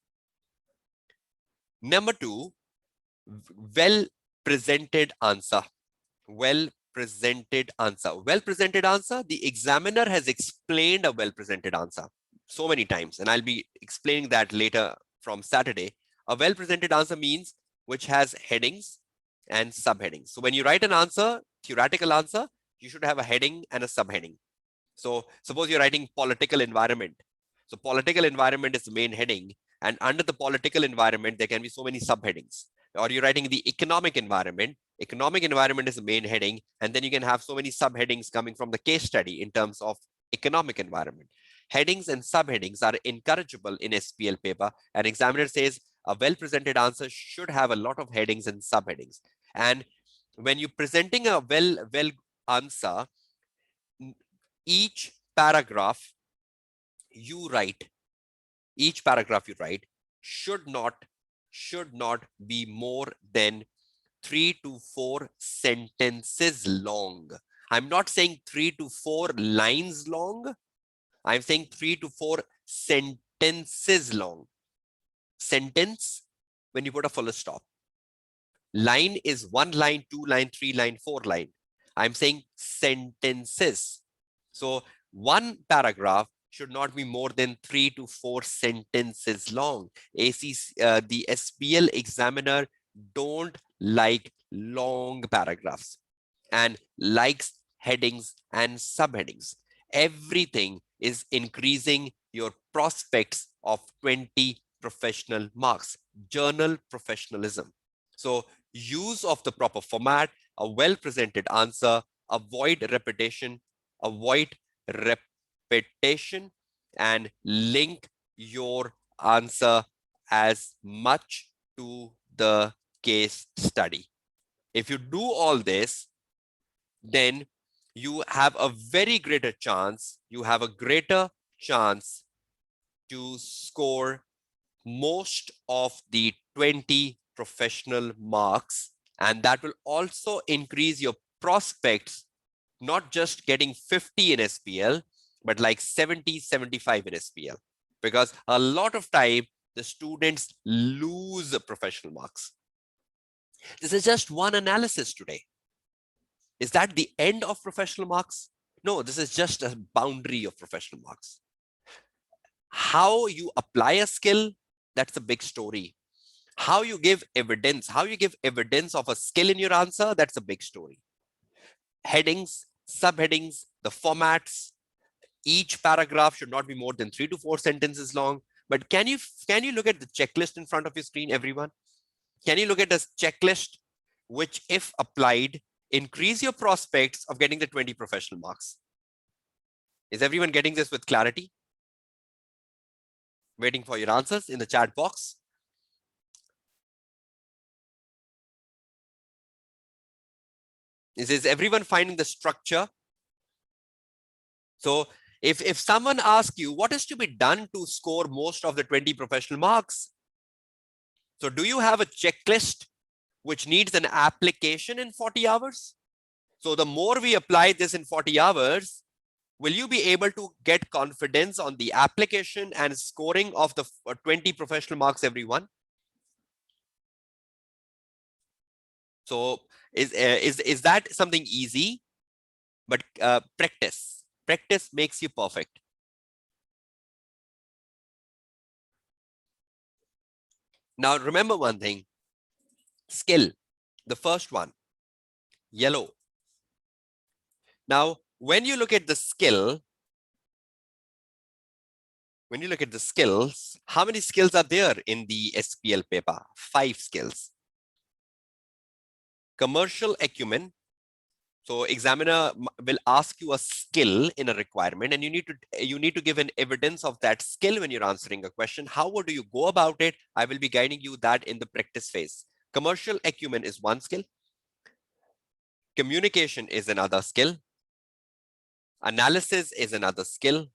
Number two, well-presented answer. Well-presented answer. The examiner has explained a well-presented answer so many times, and I'll be explaining that later from Saturday. A well-presented answer means which has headings and subheadings. So when you write an answer, theoretical answer, you should have a heading and a subheading. So suppose you're writing political environment. So political environment is the main heading, and under the political environment, there can be so many subheadings. Or you're writing the economic environment. Economic environment is the main heading, and then you can have so many subheadings coming from the case study in terms of economic environment. Headings and subheadings are encourageable in SPL paper. An examiner says a well-presented answer should have a lot of headings and subheadings. And when you're presenting a well answer, each paragraph you write should not be more than 3 to 4 sentences long. I'm not saying 3 to 4 lines long. I'm saying 3 to 4 sentences long. Sentence, when you put a full stop. Line is 1 line, 2 line, 3 line, 4 line. I'm saying sentences. So one paragraph should not be more than 3 to 4 sentences long. The SBL examiner don't like long paragraphs and likes headings and subheadings. Everything is increasing your prospects of 20 professional marks, journal professionalism. So use of the proper format, a well-presented answer, avoid repetition, and link your answer as much to the case study. If you do all this, then you have a greater chance to score most of the 20 professional marks, and that will also increase your prospects, not just getting 50 in SPL, but like 70, 75 in SPL, because a lot of time the students lose professional marks. This is just one analysis today. Is that the end of professional marks? No, this is just a boundary of professional marks. How you apply a skill, that's a big story. How you give evidence of a skill in your answer, that's a big story. Headings, subheadings, the formats, each paragraph should not be more than 3 to 4 sentences long. But can you look at the checklist in front of your screen, everyone? Can you look at this checklist, which if applied, increase your prospects of getting the 20 professional marks? Is everyone getting this with clarity? Waiting for your answers in the chat box. Is everyone finding the structure? So if someone asks you what is to be done to score most of the 20 professional marks, so do you have a checklist which needs an application in 40 hours? So the more we apply this in 40 hours, will you be able to get confidence on the application and scoring of the 20 professional marks, everyone? So is that something easy? But practice makes you perfect. Now remember one thing, skill, the first one, yellow. Now when you look at the skill, how many skills are there in the SPL paper? 5 skills. Commercial acumen. So examiner will ask you a skill in a requirement, and you need to give an evidence of that skill when you're answering a question. How do you go about it? I will be guiding you that in the practice phase. Commercial acumen is one skill. Communication is another skill. Analysis is another skill.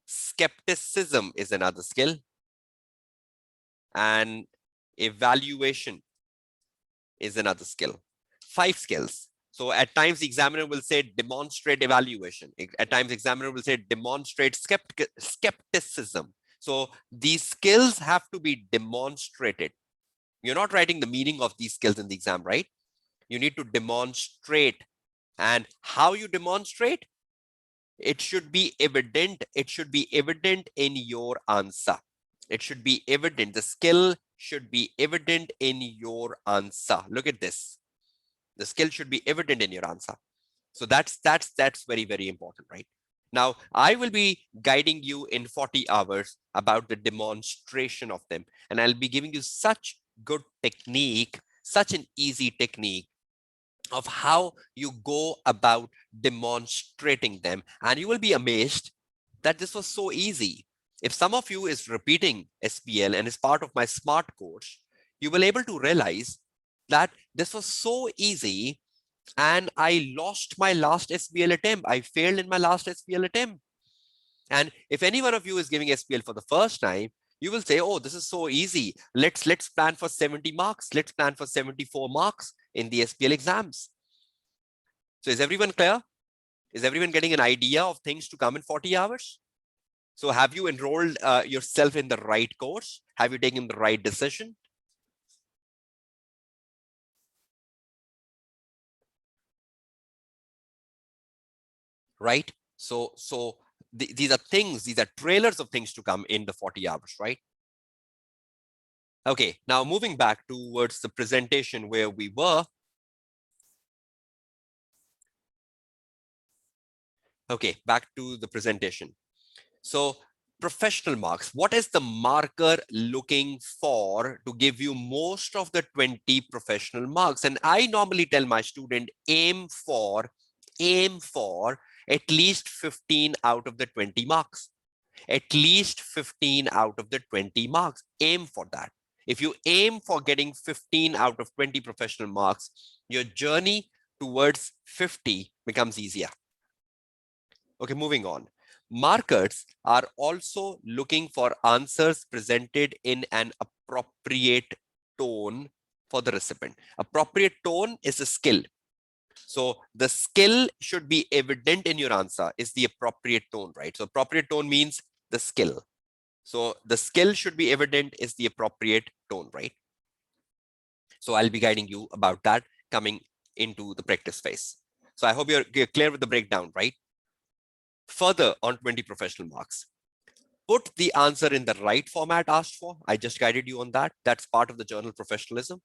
Skepticism is another skill. And evaluation is another skill. 5 skills. So at times the examiner will say demonstrate evaluation. At times the examiner will say demonstrate skepticism. So these skills have to be demonstrated. You're not writing the meaning of these skills in the exam, right? You need to demonstrate. And how you demonstrate? It should be evident. It should be evident in your answer. It should be evident. The skill should be evident in your answer. Look at this. The skill should be evident in your answer. So that's very, very important, right? Now, I will be guiding you in 40 hours about the demonstration of them. And I'll be giving you such good technique, such an easy technique of how you go about demonstrating them. And you will be amazed that this was so easy. If some of you is repeating SBL and is part of my SMART course, you will able to realize that this was so easy, and I lost my last SBL attempt. I failed in my last SBL attempt. And if any one of you is giving SBL for the first time, you will say, oh, this is so easy. Let's plan for 70 marks. Let's plan for 74 marks in the SBL exams. So is everyone clear? Is everyone getting an idea of things to come in 40 hours? So have you enrolled yourself in the right course? Have you taken the right decision? Right? So these are things, these are trailers of things to come in the 40 hours, right? Okay, now moving back towards the presentation where we were. Okay, back to the presentation. So professional marks, what is the marker looking for to give you most of the 20 professional marks? And I normally tell my student, aim for at least 15 out of the 20 marks. At least 15 out of the 20 marks. Aim for that. If you aim for getting 15 out of 20 professional marks, your journey towards 50 becomes easier. Okay, moving on. Markers are also looking for answers presented in an appropriate tone for the recipient. Appropriate tone is a skill. So the skill should be evident in your answer is the appropriate tone, right? So appropriate tone means the skill. So the skill should be evident is the appropriate tone, right? So I'll be guiding you about that coming into the practice phase. So I hope you're clear with the breakdown, right? Further on 20 professional marks. Put the answer in the right format asked for. I just guided you on that. That's part of the journal professionalism.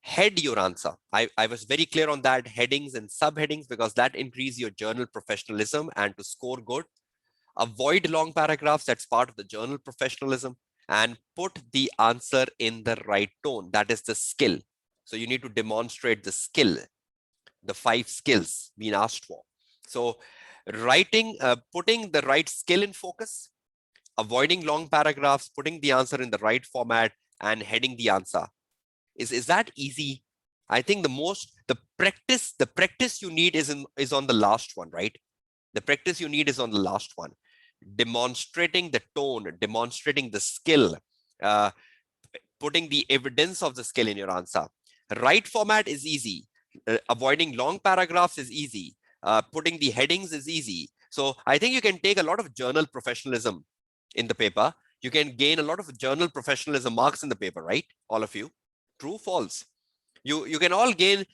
Head your answer. I was very clear on that, headings and subheadings, because that increase your journal professionalism and to score good. Avoid long paragraphs. That's part of the journal professionalism. And put the answer in the right tone. That is the skill. So you need to demonstrate the skill, the 5 skills being asked for. So writing, putting the right skill in focus, avoiding long paragraphs, putting the answer in the right format, and heading the answer. Is that easy? I think the practice you need is on the last one, right? The practice you need is on the last one. Demonstrating the tone, demonstrating the skill, putting the evidence of the skill in your answer. Right format is easy. Avoiding long paragraphs is easy. Putting the headings is easy. So I think you can take a lot of journal professionalism in the paper. You can gain a lot of journal professionalism marks in the paper, right? All of you. True, false? You can all gain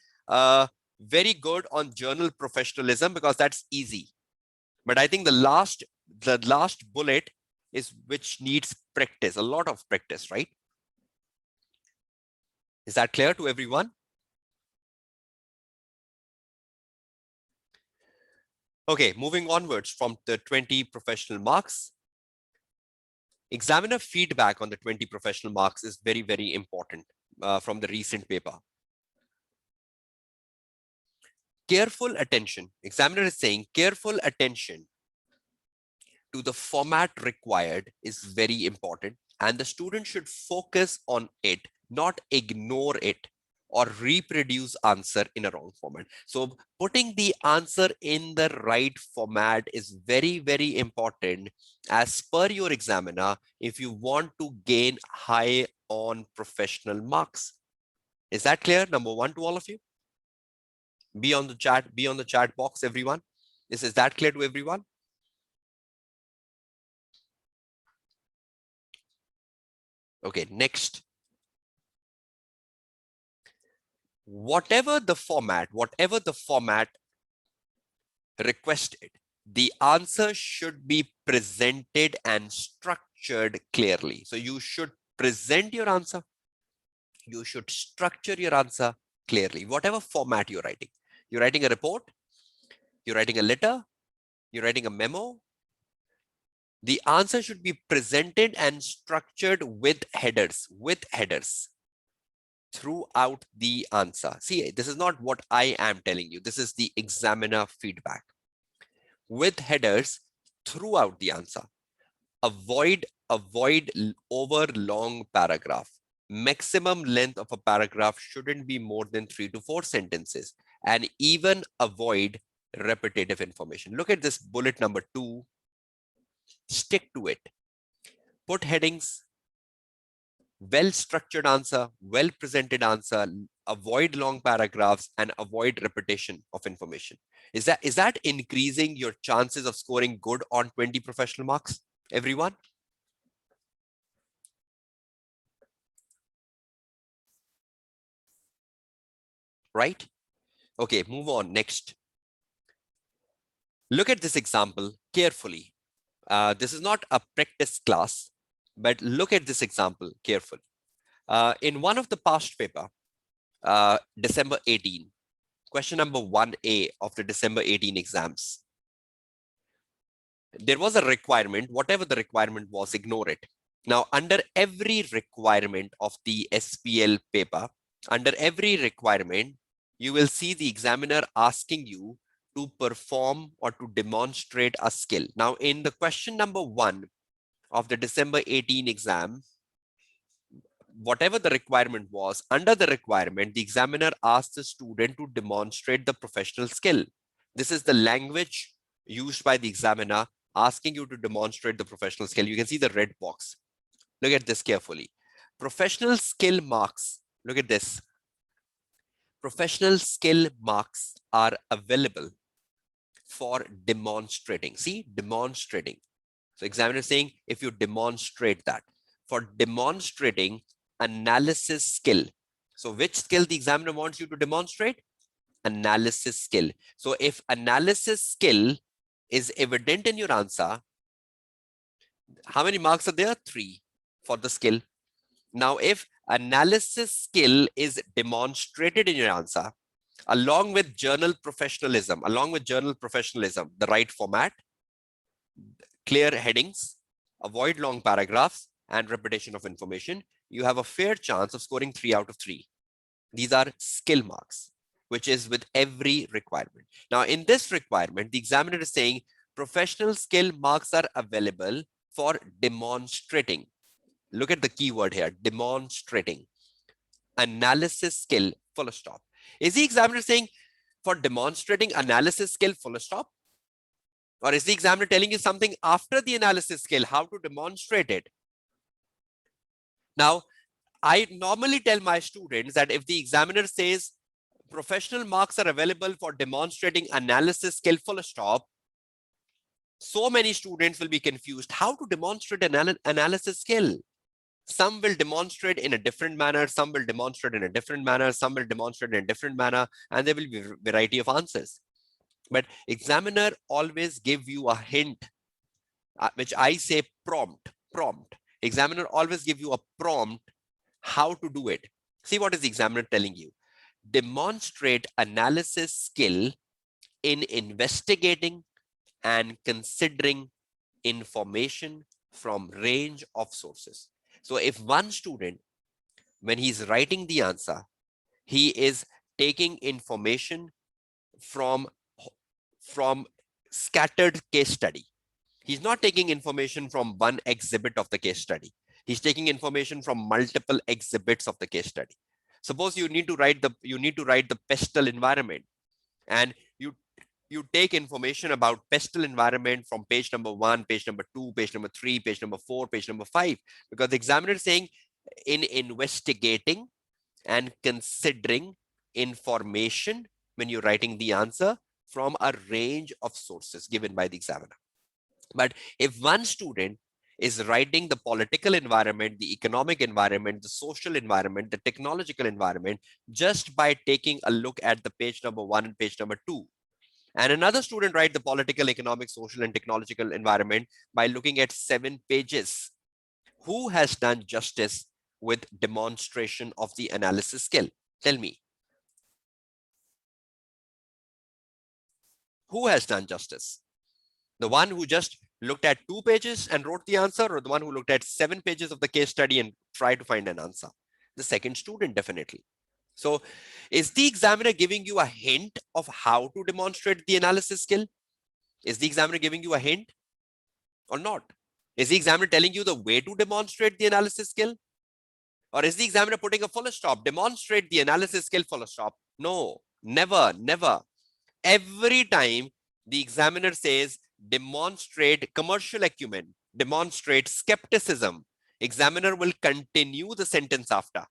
very good on journal professionalism because that's easy. But I think the last bullet is which needs practice, a lot of practice, right? Is that clear to everyone? Okay, moving onwards from the 20 professional marks. Examiner feedback on the 20 professional marks is very, very important from the recent paper. Careful attention. Examiner is saying careful attention to the format required is very important, and the student should focus on it, not ignore it or reproduce answer in a wrong format. So putting the answer in the right format is very, very important as per your examiner if you want to gain high on professional marks. Is that clear? Number one to all of you? Be on the chat box, everyone. Is that clear to everyone? Okay, next. Whatever the format requested, the answer should be presented and structured clearly. So you should present your answer. You should structure your answer clearly, whatever format you're writing. You're writing a report, you're writing a letter, you're writing a memo. The answer should be presented and structured with headers, throughout the answer. See, this is not what I am telling you. This is the examiner feedback. With headers throughout the answer. Avoid over long paragraph. Maximum length of a paragraph shouldn't be more than 3 to 4 sentences, and even avoid repetitive information. Look at this bullet number 2. Stick to it. Put headings, well-structured answer, well-presented answer, avoid long paragraphs, and avoid repetition of information. Is that increasing your chances of scoring good on 20 professional marks, everyone? Right? Okay, move on. Next. Look at this example carefully. This is not a practice class, but look at this example carefully. In one of the past paper, December 18, question number 1A of the December 18 exams, there was a requirement. Whatever the requirement was, ignore it. Now, under every requirement of the SBL paper, under every requirement, you will see the examiner asking you to perform or to demonstrate a skill. Now, in the question number 1 of the December 18 exam, whatever the requirement was, under the requirement, the examiner asked the student to demonstrate the professional skill. This is the language used by the examiner asking you to demonstrate the professional skill. You can see the red box. Look at this carefully. Professional skill marks. Look at this. Professional skill marks are available for demonstrating. See, demonstrating. So examiner is saying if you demonstrate that. For demonstrating analysis skill. So which skill the examiner wants you to demonstrate? Analysis skill. So if analysis skill is evident in your answer, how many marks are there? 3 for the skill. Now, if analysis skill is demonstrated in your answer, along with journal professionalism, the right format, clear headings, avoid long paragraphs, and repetition of information, you have a fair chance of scoring 3 out of 3. These are skill marks, which is with every requirement. Now, in this requirement, the examiner is saying professional skill marks are available for demonstrating. Look at the keyword here, demonstrating. Analysis skill, full stop. Is the examiner saying for demonstrating analysis skill, full stop? Or is the examiner telling you something after the analysis skill, how to demonstrate it? Now, I normally tell my students that if the examiner says professional marks are available for demonstrating analysis skill, full stop, so many students will be confused how to demonstrate analysis skill. Some will demonstrate in a different manner, some will demonstrate in a different manner, some will demonstrate in a different manner, and there will be a variety of answers. But examiner always give you a hint, which I say prompt. Examiner always give you a prompt how to do it. See, what is the examiner telling you? Demonstrate analysis skill in investigating and considering information from range of sources. So if one student, when he's writing the answer, he is taking information from scattered case study. He's not taking information from one exhibit of the case study. He's taking information from multiple exhibits of the case study. Suppose you need to write the pestle environment, and you take information about pestle environment from page number 1, page number 2, page number 3, page number 4, page number 5, because the examiner is saying in investigating and considering information when you're writing the answer from a range of sources given by the examiner. But if one student is writing the political environment, the economic environment, the social environment, the technological environment, just by taking a look at the page number 1 and page number 2, and another student write the political, economic, social, and technological environment by looking at 7 pages, who has done justice with demonstration of the analysis skill? Tell me. Who has done justice? The one who just looked at 2 pages and wrote the answer, or the one who looked at 7 pages of the case study and tried to find an answer? The second student, definitely. So is the examiner giving you a hint of how to demonstrate the analysis skill? Is the examiner giving you a hint or not? Is the examiner telling you the way to demonstrate the analysis skill? Or is the examiner putting a full stop, demonstrate the analysis skill, full stop? No, never, never. Every time the examiner says demonstrate commercial acumen, demonstrate skepticism, examiner will continue the sentence after.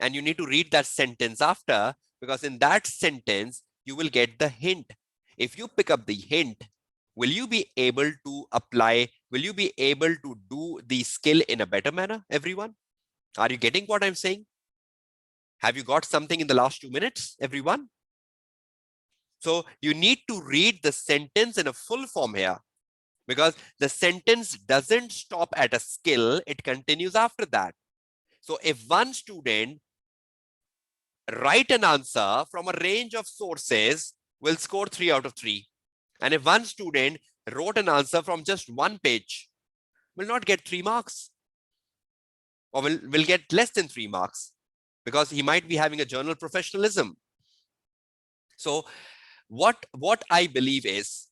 And you need to read that sentence after, because in that sentence, you will get the hint. If you pick up the hint, will you be able to apply, will you be able to do the skill in a better manner, everyone? Are you getting what I'm saying? Have you got something in the last 2 minutes, everyone? So you need to read the sentence in a full form here, because the sentence doesn't stop at a skill, it continues after that. So if one student write an answer from a range of sources, will score 3 out of 3. And if one student wrote an answer from just 1 page, will not get 3 marks, or will get less than 3 marks, because he might be having a journal professionalism. So what I believe is,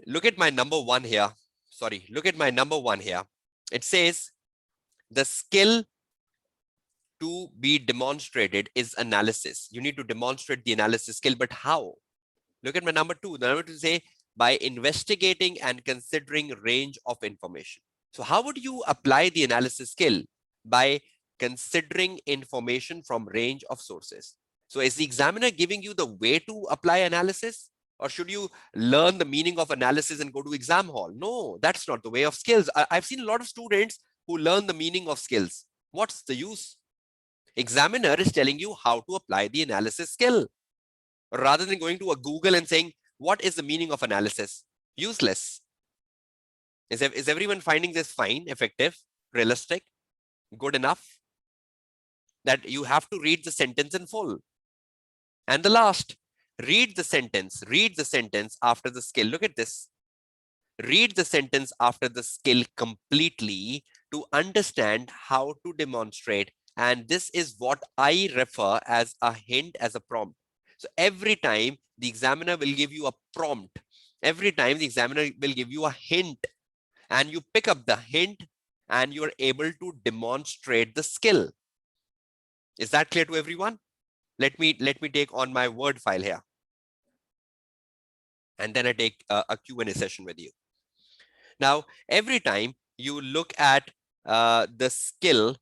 look at my number 1 here. Sorry, look at my number 1 here. It says the skill to be demonstrated is analysis. You need to demonstrate the analysis skill, but how? Look at my number 2. The number 2 say by investigating and considering range of information. So how would you apply the analysis skill? By considering information from range of sources. So is the examiner giving you the way to apply analysis? Or should you learn the meaning of analysis and go to exam hall? No, that's not the way of skills. I've seen a lot of students who learn the meaning of skills. What's the use? Examiner is telling you how to apply the analysis skill, rather than going to a Google and saying, what is the meaning of analysis? Useless. Is everyone finding this fine, effective, realistic, good enough? That you have to read the sentence in full. And the last, read the sentence after the skill. Look at this. Read the sentence after the skill completely to understand how to demonstrate. And this is what I refer as a hint, as a prompt. So every time the examiner will give you a prompt, every time the examiner will give you a hint, and you pick up the hint and you're able to demonstrate the skill. Is that clear to everyone? Let me take on my Word file here. And then I take a Q&A session with you. Now, every time you look at the skill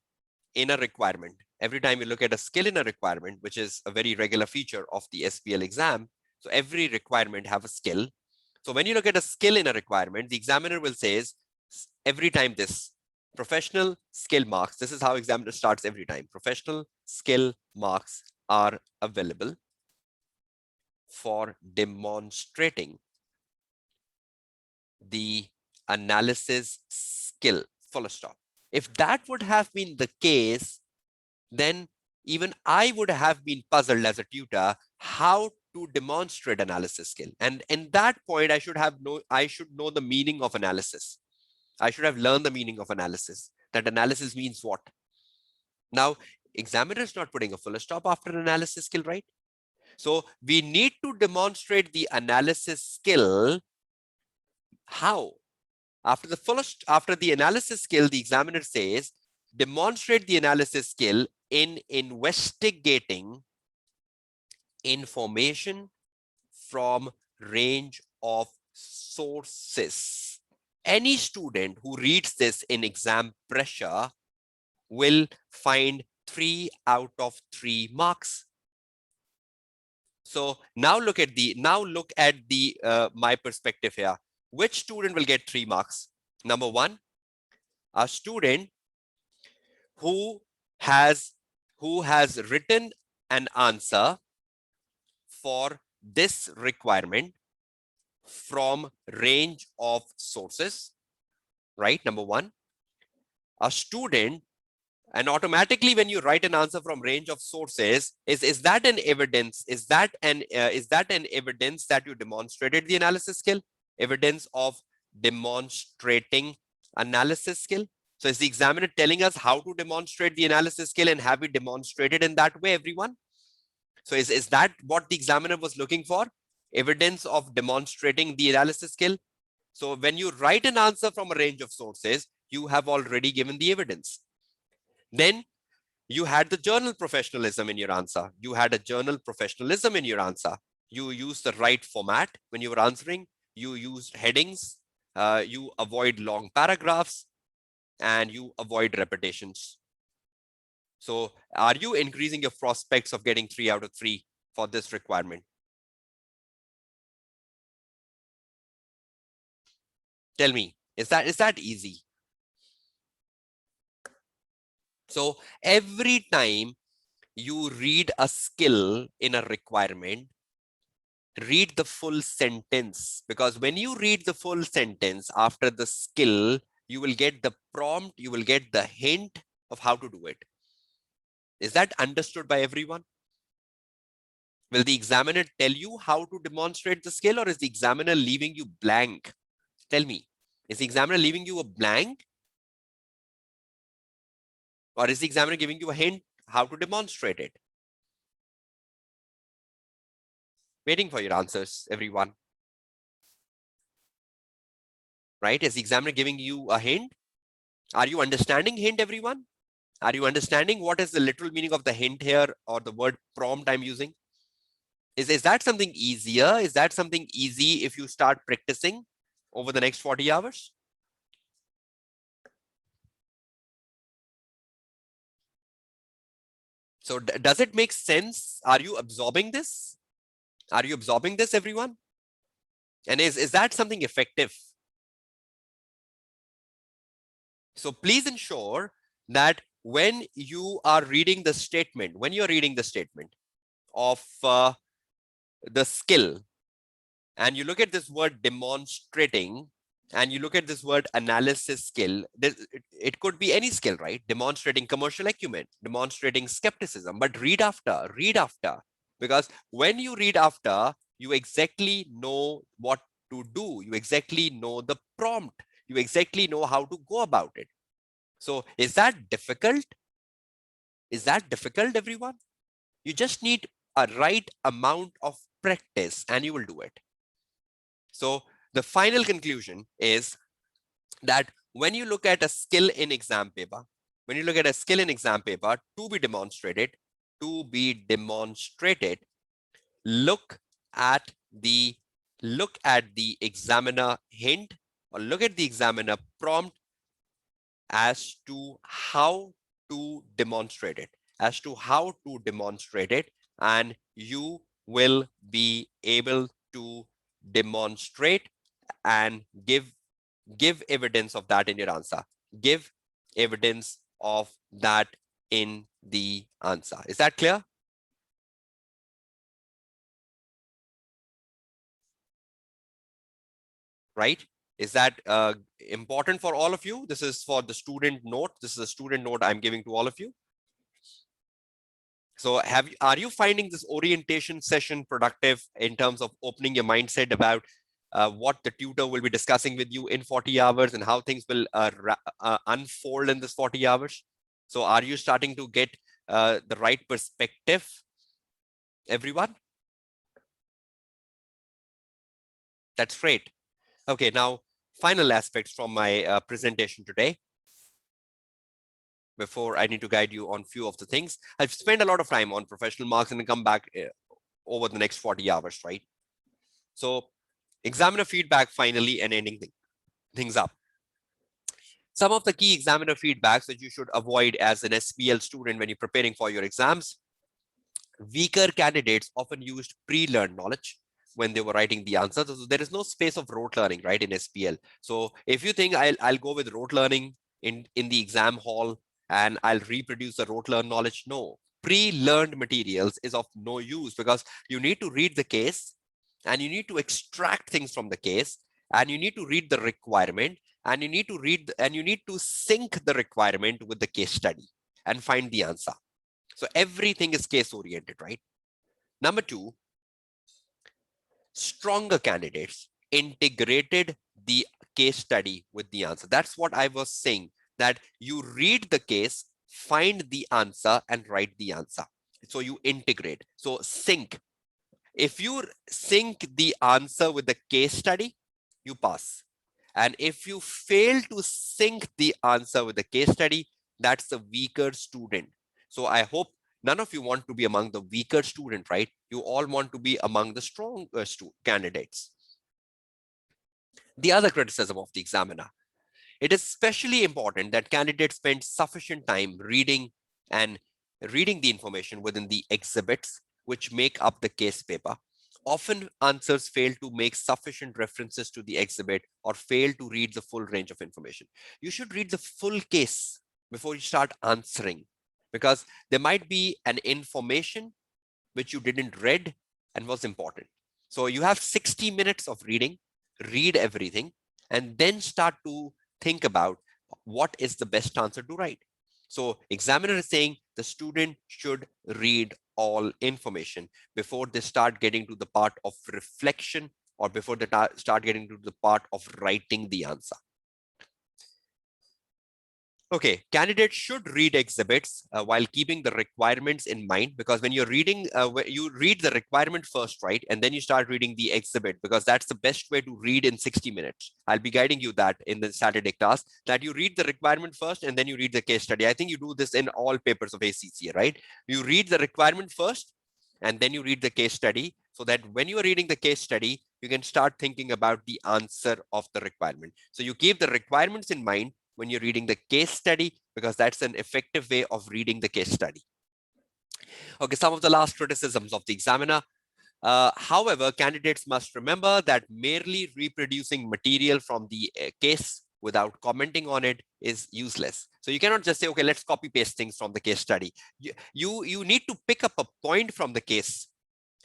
in a requirement, every time you look at a skill in a requirement, which is a very regular feature of the SBL exam. So every requirement have a skill. So when you look at a skill in a requirement, the examiner will say every time this professional skill marks, this is how examiner starts every time. Professional skill marks are available for demonstrating the analysis skill, full stop. If that would have been the case, then even I would have been puzzled as a tutor how to demonstrate analysis skill. And in that point, I should know the meaning of analysis. I should have learned the meaning of analysis. That analysis means what? Now, examiner is not putting a full stop after analysis skill, right? So we need to demonstrate the analysis skill. How? After the analysis skill, the examiner says, demonstrate the analysis skill in investigating information from range of sources. Any student who reads this in exam pressure will find 3 out of 3 marks. So now look at my perspective here. Which student will get 3 marks? Number 1, a student who has written an answer for this requirement from range of sources, right? Number 1. a student, and automatically when you write an answer from range of sources, is that an evidence? Is that an evidence that you demonstrated the analysis skill? Evidence of demonstrating analysis skill. So is the examiner telling us how to demonstrate the analysis skill, and have we demonstrated in that way, everyone? So is that what the examiner was looking for? Evidence of demonstrating the analysis skill. So when you write an answer from a range of sources, you have already given the evidence. Then you had the journal professionalism in your answer. You had a journal professionalism in your answer. You used the right format when you were answering. You used headings. You avoid long paragraphs, and you avoid repetitions. So are you increasing your prospects of getting 3 out of 3 for this requirement? Tell me, is that easy? So every time you read a skill in a requirement, read the full sentence, because when you read the full sentence after the skill, you will get the prompt, you will get the hint of how to do it. Is that understood by everyone? Will the examiner tell you how to demonstrate the skill, or is the examiner leaving you blank? Tell me, is the examiner leaving you a blank, or is the examiner giving you a hint how to demonstrate it? Waiting for your answers, everyone. Right? Is the examiner giving you a hint? Are you understanding hint, everyone? Are you understanding what is the literal meaning of the hint here, or the word prompt I'm using? Is that something easier? Is that something easy if you start practicing over the next 40 hours? So does it make sense? Are you absorbing this? Are you absorbing this, everyone? And is that something effective? So please ensure that when you are reading the statement, of the skill, and you look at this word demonstrating, and you look at this word analysis skill, it could be any skill, right? Demonstrating commercial acumen, demonstrating skepticism, but read after, because when you read after, you exactly know what to do. You exactly know the prompt. You exactly know how to go about it. So is that difficult? Is that difficult, everyone? You just need a right amount of practice and you will do it. So the final conclusion is that when you look at a skill in exam paper, to be demonstrated, look at the examiner hint, or look at the examiner prompt as to how to demonstrate it, and you will be able to demonstrate and give evidence of that in your answer. Give evidence of that in the answer. Is that clear? Right? Is that important for all of you? This is for the student note. This is a student note I'm giving to all of you. So are you finding this orientation session productive in terms of opening your mindset about what the tutor will be discussing with you in 40 hours and how things will unfold in this 40 hours? So are you starting to get the right perspective, everyone? That's great. Okay, now final aspects from my presentation today, before I need to guide you on few of the things. I've spent a lot of time on professional marks and come back over the next 40 hours, right? So examiner feedback finally, and ending things up. Some of the key examiner feedbacks that you should avoid as an SBL student when you're preparing for your exams. Weaker candidates often used pre-learned knowledge when they were writing the answers. So there is no space of rote learning, right, in SBL. So if you think I'll go with rote learning in the exam hall and I'll reproduce the rote learned knowledge, no. Pre-learned materials is of no use, because you need to read the case and you need to extract things from the case, and you need to read the requirement, and you need to read and you need to sync the requirement with the case study and find the answer. So everything is case oriented, right? Number two, stronger candidates integrated the case study with the answer. That's what I was saying, that you read the case, find the answer, and write the answer. So you integrate. So sync. If you sync the answer with the case study, you pass. And if you fail to sync the answer with the case study, that's the weaker student. So I hope none of you want to be among the weaker student, right? You all want to be among the strong candidates. The other criticism of the examiner: it is especially important that candidates spend sufficient time reading the information within the exhibits which make up the case paper. Often answers fail to make sufficient references to the exhibit or fail to read the full range of information. You should read the full case before you start answering, because there might be an information which you didn't read and was important. So you have 60 minutes of reading, read everything, and then start to think about what is the best answer to write. So examiner is saying the student should read all information before they start getting to the part of reflection, or before they start getting to the part of writing the answer. Okay, candidates should read exhibits while keeping the requirements in mind, because when you're reading, you read the requirement first, right? And then you start reading the exhibit, because that's the best way to read in 60 minutes. I'll be guiding you that in the Saturday class, that you read the requirement first and then you read the case study. I think you do this in all papers of ACCA, right? You read the requirement first and then you read the case study, so that when you are reading the case study, you can start thinking about the answer of the requirement. So you keep the requirements in mind when you're reading the case study, because that's an effective way of reading the case study. Okay, some of the last criticisms of the examiner. However, candidates must remember that merely reproducing material from the case without commenting on it is useless. So you cannot just say, okay, let's copy paste things from the case study. You need to pick up a point from the case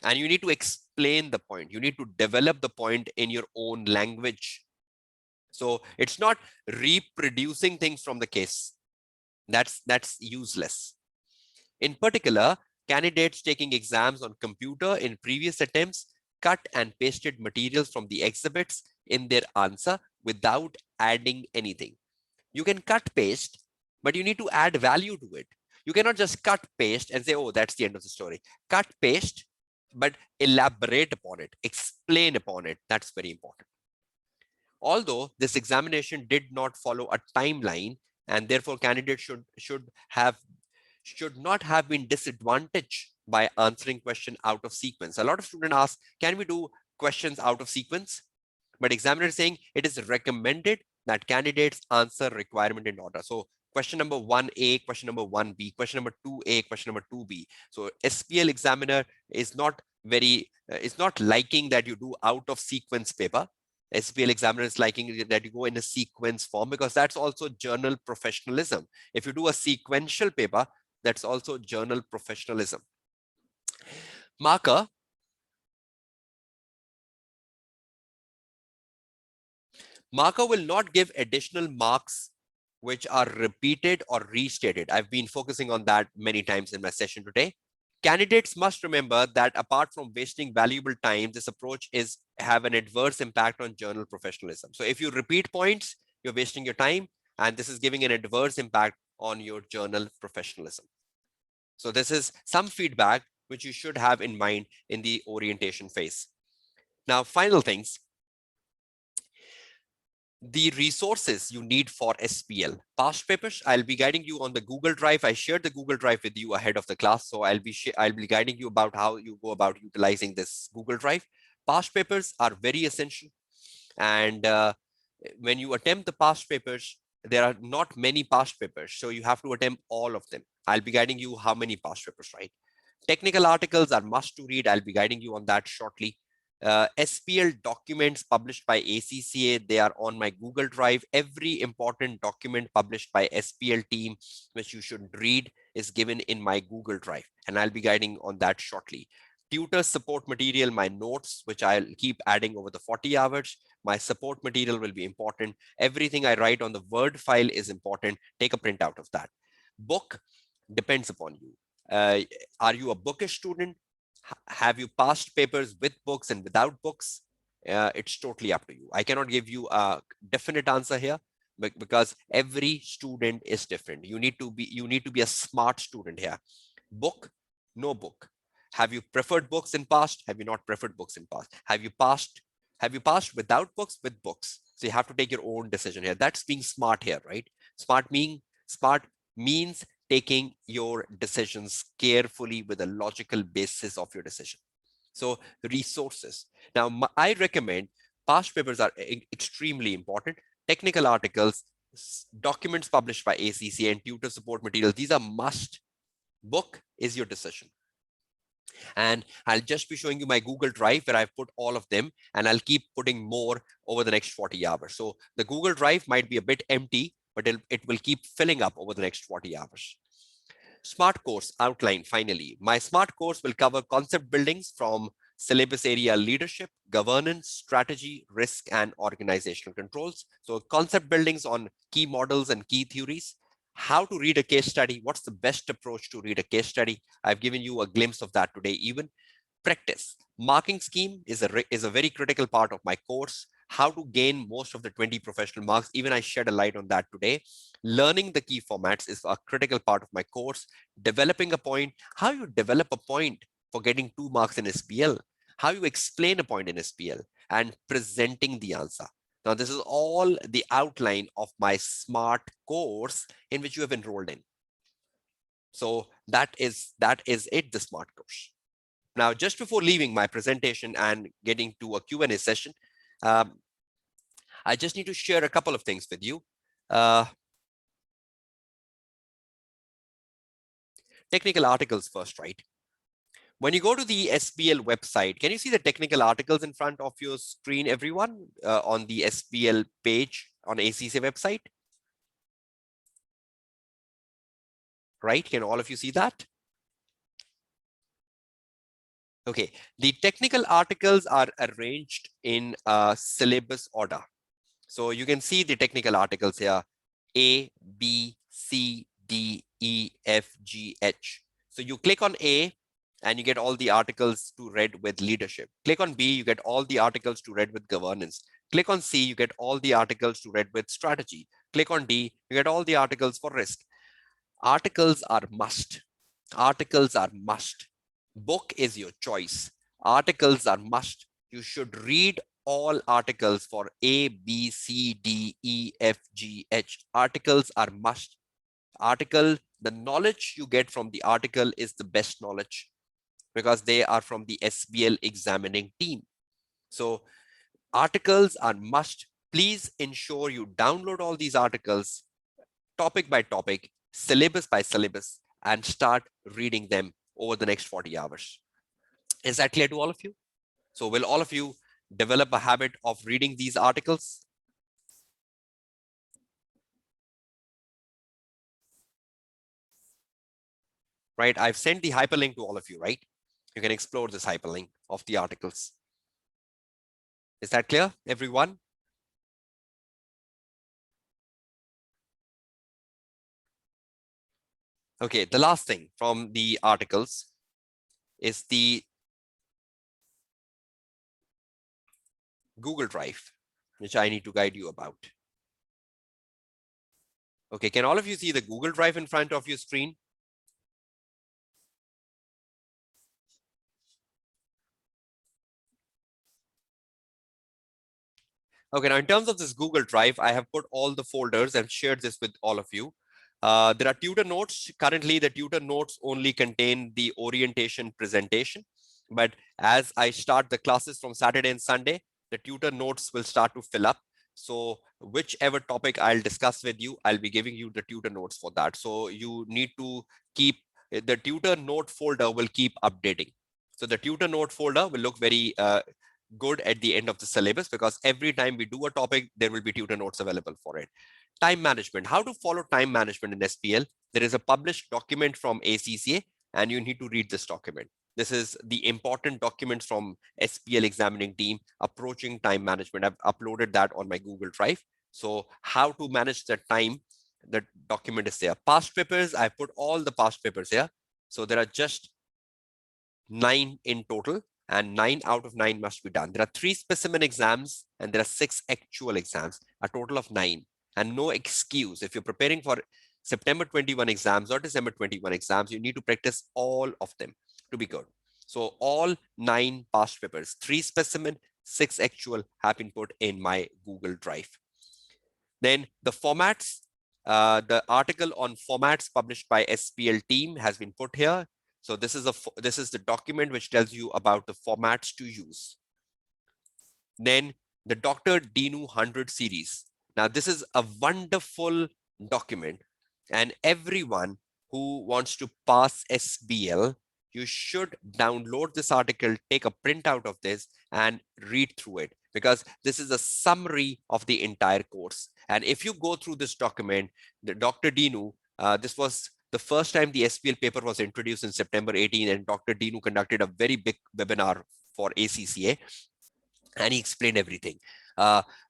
and you need to explain the point. You need to develop the point in your own language. So it's not reproducing things from the case. That's useless. In particular, candidates taking exams on computer in previous attempts cut and pasted materials from the exhibits in their answer without adding anything. You can cut paste, but you need to add value to it. You cannot just cut paste and say, oh, that's the end of the story. Cut paste, but elaborate upon it, explain upon it. That's very important. Although this examination did not follow a timeline, and therefore candidates should not have been disadvantaged by answering question out of sequence. A lot of students ask, can we do questions out of sequence? But examiner is saying it is recommended that candidates answer requirement in order. So question number 1A, question number 1B, question number 2A, question number 2B. So SBL examiner is not liking that you do out of sequence paper. SBL examiner is liking that you go in a sequence form, because that's also journal professionalism. If you do a sequential paper, that's also journal professionalism. Marker will not give additional marks which are repeated or restated. I've been focusing on that many times in my session today. Candidates must remember that apart from wasting valuable time, this approach have an adverse impact on journal professionalism. So if you repeat points, you're wasting your time, and this is giving an adverse impact on your journal professionalism. So this is some feedback which you should have in mind in the orientation phase. Now, final things. The resources you need for SBL. Past papers, I'll be guiding you on the Google Drive. I shared the Google Drive with you ahead of the class, so I'll be guiding you about how you go about utilizing this Google Drive. Past papers are very essential, and when you attempt the past papers, there are not many past papers, so you have to attempt all of them. I'll be guiding you how many past papers, right? Technical articles are must to read. I'll be guiding you on that shortly. SPL documents published by ACCA, they are on my Google Drive. Every important document published by SPL team, which you should read, is given in my Google Drive, and I'll be guiding on that shortly. Tutor support material, my notes, which I'll keep adding over the 40 hours. My support material will be important. Everything I write on the Word file is important. Take a print out of that. Book depends upon you. Are you a bookish student? Have you passed papers with books and without books? It's totally up to you. I cannot give you a definite answer here because every student is different. You need to be a smart student here. Book, no book. Have you preferred books in past? Have you not preferred books in past? Have you passed without books, with books? So you have to take your own decision here. That's being smart here, right? Smart means taking your decisions carefully with a logical basis of your decision. So resources. Now, I recommend past papers are extremely important. Technical articles, documents published by ACC, and tutor support materials. These are must. Book is your decision. And I'll just be showing you my Google Drive where I've put all of them, and I'll keep putting more over the next 40 hours. So the Google Drive might be a bit empty, but it will keep filling up over the next 40 hours. Smart course outline. Finally, my smart course will cover concept buildings from syllabus area leadership, governance, strategy, risk, and organizational controls. So concept buildings on key models and key theories, how to read a case study, what's the best approach to read a case study. I've given you a glimpse of that today. Even practice. Marking scheme is a very critical part of my course. How to gain most of the 20 professional marks. Even I shed a light on that today. Learning the key formats is a critical part of my course. Developing a point, how you develop a point for getting 2 marks in SBL, how you explain a point in SBL, and presenting the answer. Now, this is all the outline of my SMART course in which you have enrolled in. So that is it, the SMART course. Now, just before leaving my presentation and getting to a Q&A session, I just need to share a couple of things with you. Technical articles first, right? When you go to the SBL website, can you see the technical articles in front of your screen, everyone, on the SBL page on ACC website? Right? Can all of you see that? Okay, the technical articles are arranged in a syllabus order. So you can see the technical articles here, A, B, C, D, E, F, G, H. So you click on A and you get all the articles to read with leadership. Click on B, you get all the articles to read with governance. Click on C, you get all the articles to read with strategy. Click on D, you get all the articles for risk. Articles are must. Articles are must. Book is your choice. Articles are must. You should read all articles for A, B, C, D, E, F, G, H. Articles are must. The knowledge you get from the article is the best knowledge because they are from the SBL examining team. So articles are must. Please ensure you download all these articles, topic by topic, syllabus by syllabus, and start reading them over the next 40 hours. Is that clear to all of you? So will all of you develop a habit of reading these articles? Right, I've sent the hyperlink to all of you, right? You can explore this hyperlink of the articles. Is that clear, everyone? Okay, the last thing from the articles is the Google Drive, which I need to guide you about. Okay, can all of you see the Google Drive in front of your screen? Okay, now in terms of this Google Drive, I have put all the folders and shared this with all of you. There are tutor notes. Currently, the tutor notes only contain the orientation presentation. But as I start the classes from Saturday and Sunday, the tutor notes will start to fill up. So whichever topic I'll discuss with you, I'll be giving you the tutor notes for that. So you need to keep the tutor note folder will keep updating. So the tutor note folder will look very good at the end of the syllabus because every time we do a topic, there will be tutor notes available for it. Time management, how to follow time management in SBL. There is a published document from ACCA and you need to read this document. This is the important documents from SBL examining team approaching time management. I've uploaded that on my Google Drive. So how to manage the time, the document is there. Past papers, I put all the past papers here. So there are just 9 in total, and 9 out of 9 must be done. There are 3 specimen exams and there are 6 actual exams, a total of 9, and no excuse. If you're preparing for September 21 exams or December 21 exams, you need to practice all of them to be good. So all 9 past papers, 3 specimen, 6 actual have been put in my Google Drive. Then the formats, the article on formats published by SBL team has been put here. So this is the document which tells you about the formats to use. Then the Dr. Dinu 100 series. Now this is a wonderful document, and everyone who wants to pass SBL, you should download this article, take a printout of this and read through it, because this is a summary of the entire course. And if you go through this document, the Dr. Dinu, this was the first time the SBL paper was introduced in September 18, and Dr. Dinu conducted a very big webinar for ACCA, and he explained everything.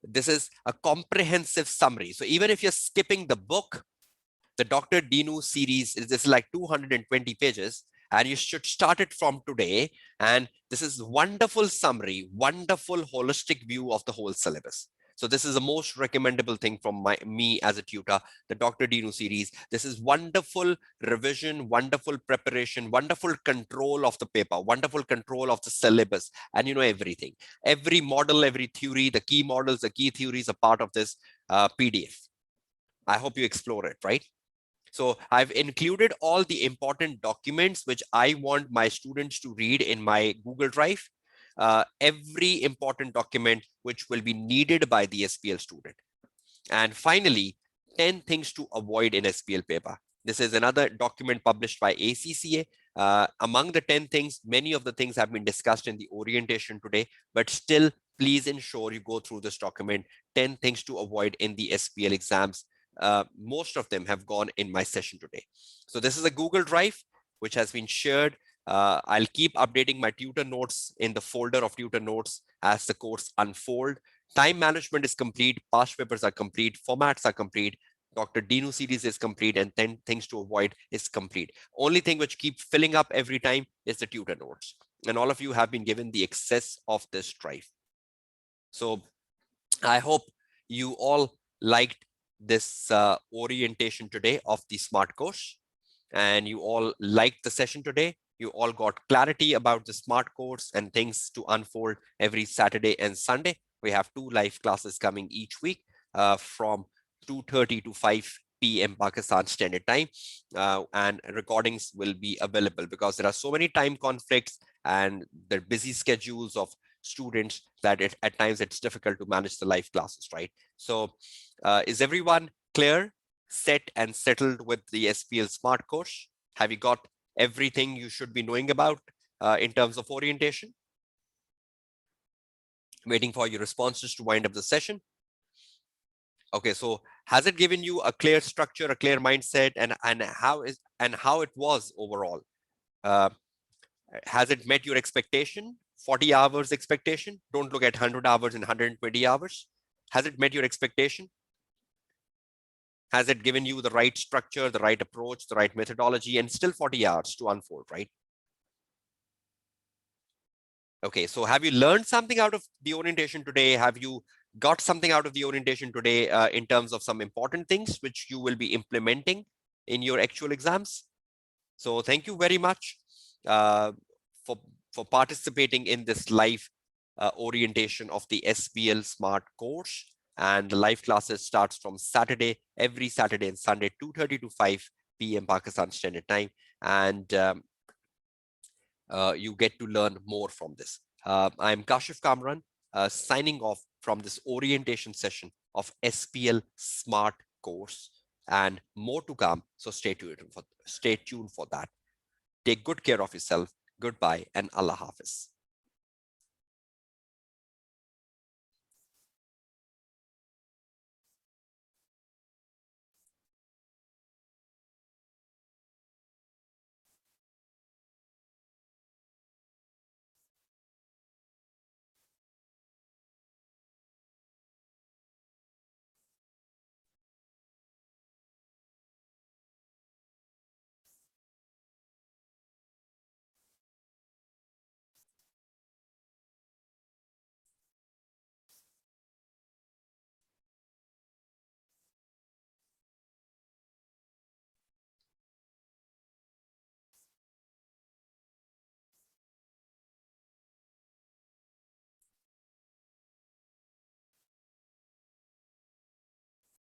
This is a comprehensive summary. So even if you're skipping the book, the Dr. Dinu series is like 220 pages, and you should start it from today. And this is wonderful summary, wonderful holistic view of the whole syllabus. So this is the most recommendable thing from me as a tutor, the Dr. Dinu series. This is wonderful revision, wonderful preparation, wonderful control of the paper, wonderful control of the syllabus, and you know everything. Every model, every theory, the key models, the key theories are part of this PDF. I hope you explore it, right? So I've included all the important documents which I want my students to read in my Google Drive. Every important document which will be needed by the SBL student. And finally, 10 things to avoid in SBL paper. This is another document published by ACCA. Among the 10 things, many of the things have been discussed in the orientation today, but still, please ensure you go through this document, 10 things to avoid in the SBL exams. Most of them have gone in my session today. So this is a Google Drive which has been shared. I'll keep updating my tutor notes in the folder of tutor notes as the course unfold. Time management is complete, past papers are complete, formats are complete, Dr. Dinu series is complete, and 10 things to avoid is complete. Only thing which keeps filling up every time is the tutor notes. And all of you have been given the access of this drive. So I hope you all liked this orientation today of the SMART course, and you all liked the session today. You all got clarity about the SMART course and things to unfold every Saturday and Sunday. We have 2 live classes coming each week from 2:30 to 5 p.m. Pakistan Standard Time, and recordings will be available because there are so many time conflicts and the busy schedules of students that at times it's difficult to manage the live classes, right? So is everyone clear, set and settled with the SBL Smart course? Have you got everything you should be knowing about in terms of orientation? Waiting for your responses to wind up the session. Okay, so has it given you a clear structure, a clear mindset, and how it was overall? Has it met your expectation? 40 hours expectation? Don't look at 100 hours and 120 hours. Has it met your expectation? Has it given you the right structure, the right approach, the right methodology, and still 40 hours to unfold, right? Okay, so have you learned something out of the orientation today? Have you got something out of the orientation today in terms of some important things which you will be implementing in your actual exams? So thank you very much for participating in this live orientation of the SBL Smart course. And the live classes starts from Saturday, every Saturday and Sunday, 2:30 to 5 p.m. Pakistan Standard Time. And you get to learn more from this. I'm Kashif Kamran, signing off from this orientation session of SBL Smart course, and more to come. So stay tuned for that. Take good care of yourself. Goodbye and Allah Hafiz.